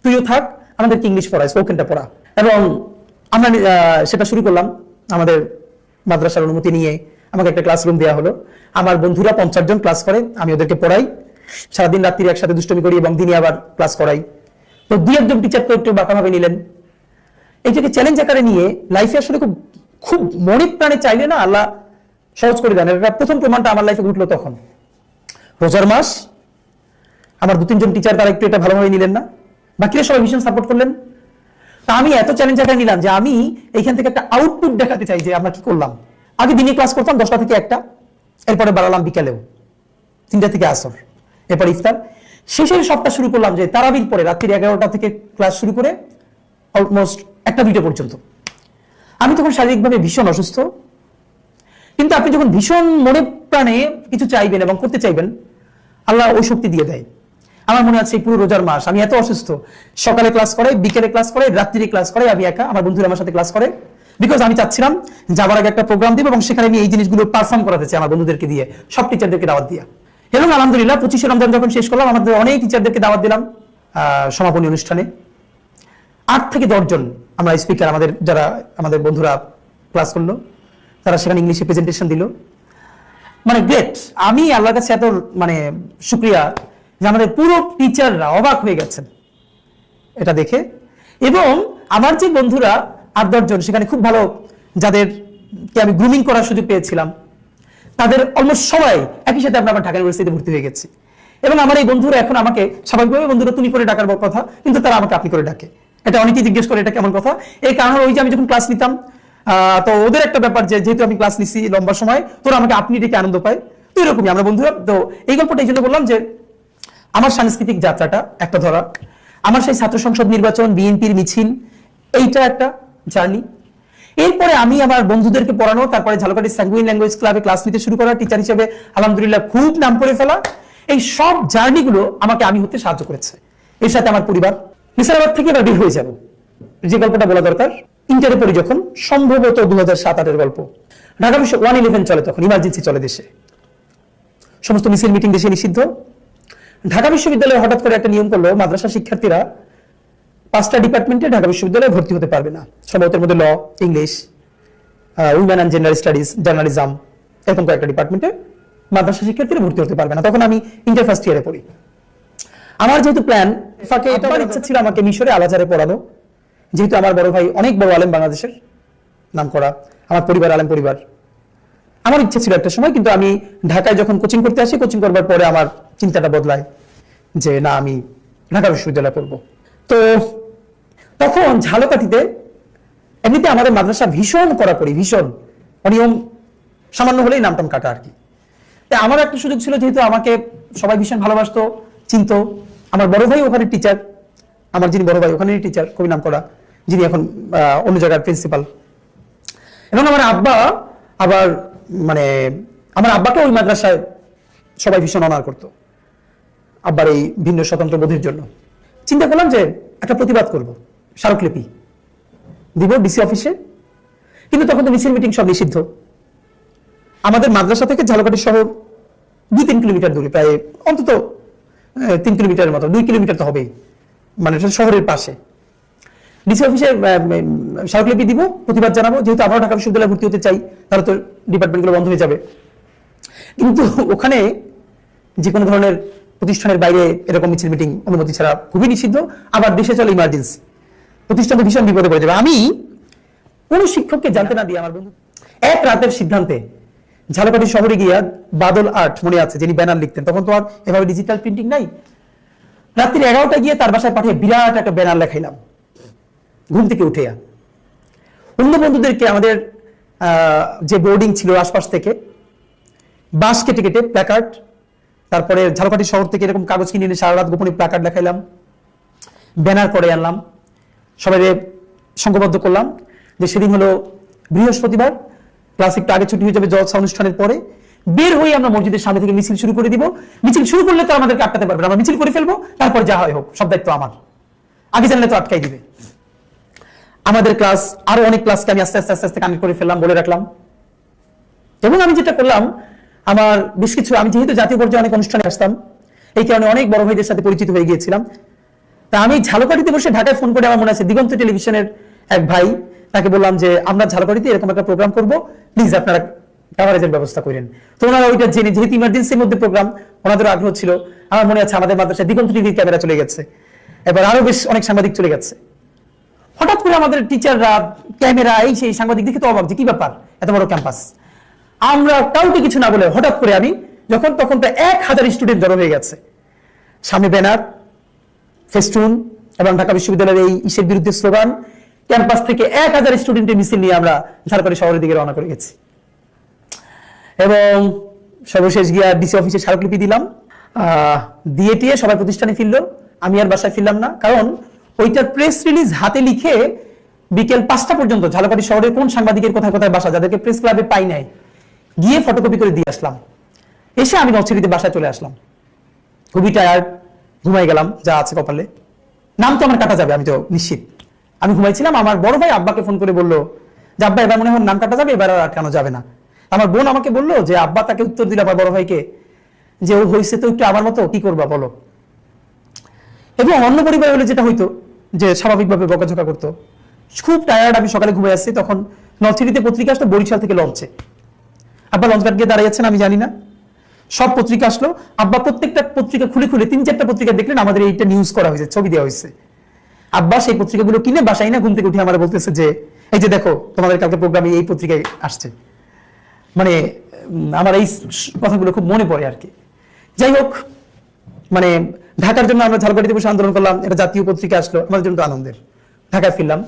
Speaker 1: তুইও থাক, আমাদেরকে ইংলিশ পড়ায়, স্পোকেনটা পড়া। এবং আমরা সেটা শুরু করলাম। আমাদের মাদ্রাসার অনুমতি নিয়ে আমাকে একটা ক্লাসরুম দেওয়া হলো। আমার বন্ধুরা 50 জন ক্লাস করে, আমি ওদেরকে পড়াই, সারাদিন রাত্রি একসাথে দুষ্টমি করি এবং দিনে আবার ক্লাস করাই। তো 2-1 টিচার তো একটু বাঁকাভাবে নিলেন। এইটাকে চ্যালেঞ্জ আকারে নিয়ে লাইফে আসলে খুব মনে প্রাণে চাইলে না আল্লাহ সহজ করে দেন। এটা প্রথম প্রমাণটা আমার লাইফে ঘটলো তখন। রোজার মাস, আমার 2-3 জন টিচার তারা একটু এটা ভালোভাবে নিলেন না, বাকিরা সবাই ভীষণ সাপোর্ট করলেন। তা আমি এত চ্যালেঞ্জ আকারে নিলাম যে আমি এইখান থেকে একটা আউটপুট দেখাতে চাই যে আমরা কি করলাম। আগে দিনে ক্লাস করতাম 10টা থেকে 1টা, এরপরে বাড়ালাম বিকালেও 3টা থেকে আসর, এরপর ইফতার। শেষের সপ্তাহ শুরু করলাম যে তারাবির পরে রাত্রি 11টা থেকে ক্লাস শুরু করে অলমোস্ট 1টা-2টা পর্যন্ত। আমি তখন শারীরিকভাবে ভীষণ অসুস্থ, কিন্তু আপনি যখন ভীষণ মনে প্রাণে কিছু চাইবেন এবং করতে চাইবেন, আল্লাহ ওই শক্তি দিয়ে দেয়। আমার মনে আছে পুরো রোজার মাস আমি এত অসুস্থ, সকালে ক্লাস করে, বিকেলে ক্লাস করে, রাত্রিরে ক্লাস করে, আমি একা, আমার বন্ধুরা আমার সাথে ক্লাস করে, বিকজ আমি চাচ্ছিলাম যাবার আগে একটা প্রোগ্রাম দিব এবং সেখানে আমি এই জিনিসগুলো পারফর্ম করাতে চাই আমার বন্ধুদেরকে দিয়ে, সব টিচারদেরকে দাওয়াত দিয়া। এবং আলহামদুলিল্লাহ 25শে রমজান যখন শেষ করলাম, আমাদের অনেক টিচারদেরকে দাওয়াত দিলাম সমাপনী অনুষ্ঠানে। 8 থেকে 10 জন আমরা স্পিকার, আমাদের যারা আমাদের বন্ধুরা ক্লাস করলো, তারা সেখানে ইংলিশে প্রেজেন্টেশন দিল। মানে গ্রেট। আমি আল্লাহর কাছে এত মানে শুকরিয়া যে আমাদের পুরো টিচাররা অবাক হয়ে গেছেন এটা দেখে। এবং আমার যে বন্ধুরা 8-10 জন সেখানে খুব ভালো, যাদেরকে আমি গ্রুমিং করার সুযোগ পেয়েছিলাম, তাদের অলমোস্ট সবাই একই সাথে আমরা ঢাকা ইউনিভার্সিটিতে ভর্তি হয়ে গেছি। এবং আমার এই বন্ধুরা এখন আমাকে স্বাভাবিকভাবে বন্ধুরা তুমি করে ডাকার কথা, কিন্তু তারা আমাকে আপনি করে ডাকে। এটা অনেকেই জিজ্ঞেস করে এটা কেমন কথা। এই কারণ ওই যে আমি যখন ক্লাস নিতাম, তো ওদের একটা ব্যাপার যে যেহেতু আমি ক্লাস নিছি লম্বা সময়, তোরা আমাকে আপনি ডেকে আনন্দ পায়। তো এরকমই আমরা বন্ধুরা। তো এই গল্পটা এই জন্য বললাম যে আমার সাংস্কৃতিক যাত্রাটা একটা ধরা, আমার সেই ছাত্র সংসদ নির্বাচন, বিএনপির মিছিল, এইটা একটা জার্নি। এরপরে আমি আমার বন্ধুদেরকে পড়ানো, তারপরে ঝালকাঠি স্যাঙ্গুইন ল্যাঙ্গুয়েজ ক্লাবে ক্লাস নিতে শুরু করা, টিচার হিসেবে আলহামদুলিল্লাহ খুব নাম করে ফেলা, এই সব জার্নিগুলো আমাকে আমি হতে সাহায্য করেছে। এর সাথে আমার পরিবার। নিসারাবাদ থেকে এবার বের হয়ে যাব, যে গল্পটা বলা দরকার। ইন্টারে পড়ি যখন, সম্ভবত 2007-8-এর গল্প। ঢাকা বিশ্ব 111 চলে, তখন ইমার্জেন্সি চলে দেশে, সমস্ত মিছিল মিটিং দেশে নিষিদ্ধ। ঢাকা বিশ্ববিদ্যালয়ে হঠাৎ করে একটা নিয়ম করলো, মাদ্রাসা শিক্ষার্থীরা 5টা ডিপার্টমেন্টে ঢাকা বিশ্ববিদ্যালয়ে ভর্তি হতে পারবে না। সম্ভবত এর মধ্যে law, English, women and gender studies, journalism, এরকম কয়েকটা ডিপার্টমেন্টে মাদ্রাসা শিক্ষার্থীরা ভর্তি হতে পারবে না। তখন আমি ইন্টার ফার্স্ট ইয়ারে পড়ি। আমার যেহেতু প্ল্যান, ফাঁকে এটা ইচ্ছা ছিল আমাকে মিশরে আল আজহারে পড়ানো, যেহেতু আমার বড় ভাই অনেক বড় আলেম, বাংলাদেশের নাম করা, আমার পরিবার আলেম পরিবার। আমার ইচ্ছা ছিল একটা সময়, কিন্তু আমি ঢাকায় যখন কোচিং করতে আসি, কোচিং করবার পরে আমার চিন্তাটা বদলায় যে না, আমি ঢাকা বিশ্ববিদ্যালয়ে পড়বো। তো তখন ঝালকাঠিতে এমনিতে আমাদের মাদ্রাসা ভীষণ কড়াকড়ি, ভীষণ অনিয়ম সামান্য হলেই নামটাম কাটা আর কি। তাই আমার একটা সুযোগ ছিল, যেহেতু আমাকে সবাই ভীষণ ভালোবাসতো, চিনতো। আমার বড় ভাই ওখানে টিচার, আমার যিনি বড় ভাই ওখানে টিচার, খুবই নাম করা, যিনি এখন অন্য জায়গার প্রিন্সিপাল। এবং আমার আব্বা আবার মানে আমার আব্বাকে ওই মাদ্রাসায় সবাই ভীষণ অনার করতো আব্বার এই ভিন্ন স্বতন্ত্র বোধের জন্য। চিন্তা করলাম যে একটা প্রতিবাদ করব, স্মারকলিপি দিব ডিসি অফিসে। কিন্তু তখন তো মিছিল মিটিং সব নিষিদ্ধ। আমাদের মাদ্রাসা থেকে ঝালকাঠি শহর 2-3 কিলোমিটার দূরে, প্রায় অন্তত 3 কিলোমিটারের মতো, 2 কিলোমিটার তো হবেই, মানে এটা শহরের পাশে। ডিসি অফিসে স্মারকলিপি দিব, প্রতিবাদ জানাবো। যেহেতু আবারও ঢাকা বিশ্ববিদ্যালয়ে ভর্তি হতে চাই, তাহলে তো ডিপার্টমেন্টগুলো বন্ধ হয়ে যাবে। কিন্তু ওখানে যে কোনো ধরনের প্রতিষ্ঠানের বাইরে এরকম মিছিল মিটিং অনুমতি ছাড়া খুবই নিষিদ্ধ। আবার দেশে চলে ইমার্জেন্সি, প্রতিষ্ঠান তো ভীষণ বিপদে পড়ে যাবে। আমি কোন শিক্ষককে জানতে না দিয়ে আমার বন্ধু এক রাতের সিদ্ধান্তে ঝালকাঠি শহরে গিয়া বাদল আর্ট, মনে আছে, যিনি ব্যানার লিখতেন, তখন তো আর এভাবে ডিজিটাল প্রিন্টিং নাই, রাত্রি 11টায় গিয়ে তার বাসায় পাঠিয়ে বিরাট একটা ব্যানার লেখাইলাম ঘুম থেকে উঠে। অন্য বন্ধুদেরকে আমাদের যে বোর্ডিং ছিল আশপাশ থেকে বাঁশ কেটে কেটে প্ল্যাকার্ড, তারপরে ঝালকাঠি শহর থেকে এরকম কাগজ কিনে এনে সারা রাত গোপনে প্ল্যাকার্ড লেখাইলাম, ব্যানার করে আনলাম, সবাই সংঘবদ্ধ করলাম যে সেদিন হলো বৃহস্পতিবার, ক্লাস একটু আগে ছুটি হয়ে যাবে জলসা অনুষ্ঠানের পরে, বের হয়ে আমরা মসজিদের সামনে থেকে মিছিল শুরু করে দিব। মিছিল শুরু করলে তো আমাদেরকে আটকাতে পারবে না, আমরা মিছিল করে ফেলবো, তারপর যা হয় হোক, সব দায়িত্ব আমার। আগে জানলে তো আটকাই দিবে। আমাদের ক্লাস আরো অনেক ক্লাসকে আমি আস্তে আস্তে আস্তে আস্তে কানেক্ট করে ফেললাম, বলে রাখলাম। এবং আমি যেটা করলাম, আমার বেশ কিছু, আমি যেহেতু জাতীয় পর্যায়ে অনেক অনুষ্ঠানে আসতাম, এই কারণে অনেক বড় ভাইদের সাথে পরিচিত হয়ে গিয়েছিলাম। তা আমি ঝালকাঠিতে বসে ঢাকায় ফোন করে, আমার মনে আছে দিগন্ত টেলিভিশনের এক ভাই, তাকে বললাম যে আমরা ঝালকাঠিতে এরকম একটা প্রোগ্রাম করব, প্লিজ আপনারা কাভারেজের ব্যবস্থা করেন। তো ওনারা ওইটা জেনে, যেহেতু ইমার্জেন্সির মধ্যে প্রোগ্রাম, ওনাদের আগ্রহ ছিল। আমার মনে আছে আমাদের মাদ্রাসায় দিগন্ত টিভির ক্যামেরা চলে গেছে, এবার আরো বেশ অনেক সাংবাদিক চলে গেছে। হঠাৎ করে আমাদের টিচাররা ক্যামেরা, এই সেই সাংবাদিক দেখে তো অবাক, যে কি ব্যাপার, এত বড় ক্যাম্পাস। আমরা কাউকে কিছু না বলে হঠাৎ করে আমি যখন, তখন তো 1000 স্টুডেন্ট জড়ো হয়ে গেছে, সামনে ব্যানার, ফেস্টুন এবং ঢাকা বিশ্ববিদ্যালয়ের এই ইসের বিরুদ্ধে স্লোগান, ক্যাম্পাস থেকে 1000 স্টুডেন্টের মিছিল নিয়ে আমরা ঝালকাঠি শহরের দিকে রওনা করে গেছি। এবং সর্বশেষ গিয়া ডিসি অফিসে স্মারকলিপি দিলাম, দিয়ে টিয়ে সবাই প্রতিষ্ঠানে ফিরলো, আমি আর বাসায় ফিরলাম না। কারণ ওইটার প্রেস রিলিজ হাতে লিখে বিকেল 5টা পর্যন্ত ঝালকাঠি শহরের কোন সাংবাদিকের কোথায় কোথায় বাসা, যাদেরকে প্রেস ক্লাবে পাই নাই, গিয়ে ফটোকপি করে দিয়ে আসলাম। এসে আমি নরসিংদীতে বাসায় চলে আসলাম, খুবই টায়ার্ড, ঘুমাই গেলাম, যা আছে কপালে। নাম তো আমার কাটা যাবে, আমি তো নিশ্চিত। আমি ঘুমাইছিলাম, আমার বড় ভাই আব্বাকে ফোন করে বললো যে আব্বা এবার মনে হয় নাম কাটা যাবে, এবার আর আটকানো যাবে না। আমার বোন আমাকে বললো যে আব্বা তাকে উত্তর দিল আমার বড় ভাইকে যে ও হয়েছে তো একটু আমার মতো, কি করবা বলো। এবং অন্য পরিবার হলে যেটা হইতো যে স্বাভাবিকভাবে বকাঝকা করতো। খুব টায়ার্ড, আমি সকালে ঘুমিয়ে আসছি, তখন নরসিংদীতে পত্রিকা আসলো বরিশাল থেকে লঞ্চে। আব্বা লঞ্চ ঘাট গিয়ে দাঁড়িয়েছেন, আমি জানি না, সব পত্রিকা আসলো। আব্বা প্রত্যেকটা পত্রিকা খুলে খুলে 3-4টা পত্রিকা দেখলেন আমাদের এইটা নিউজ করা হয়েছে, ছবি দেওয়া হয়েছে। আব্বা সেই পত্রিকাগুলো কিনে বাসায় না ঘুম থেকে উঠে আমার বলতেছে যে এই যে দেখো তোমাদের কালকে প্রোগ্রামে এই পত্রিকায় আসছে। মানে আমার এই কথাগুলো খুব মনে পড়ে আর কি। যাই হোক, মানে ঢাকার জন্য আমরা ঝালকাঠিতে বসে আন্দোলন করলাম, এটা জাতীয় পত্রিকা আসলো, আমাদের জন্য তো আনন্দের। ঢাকায় ফিরলাম।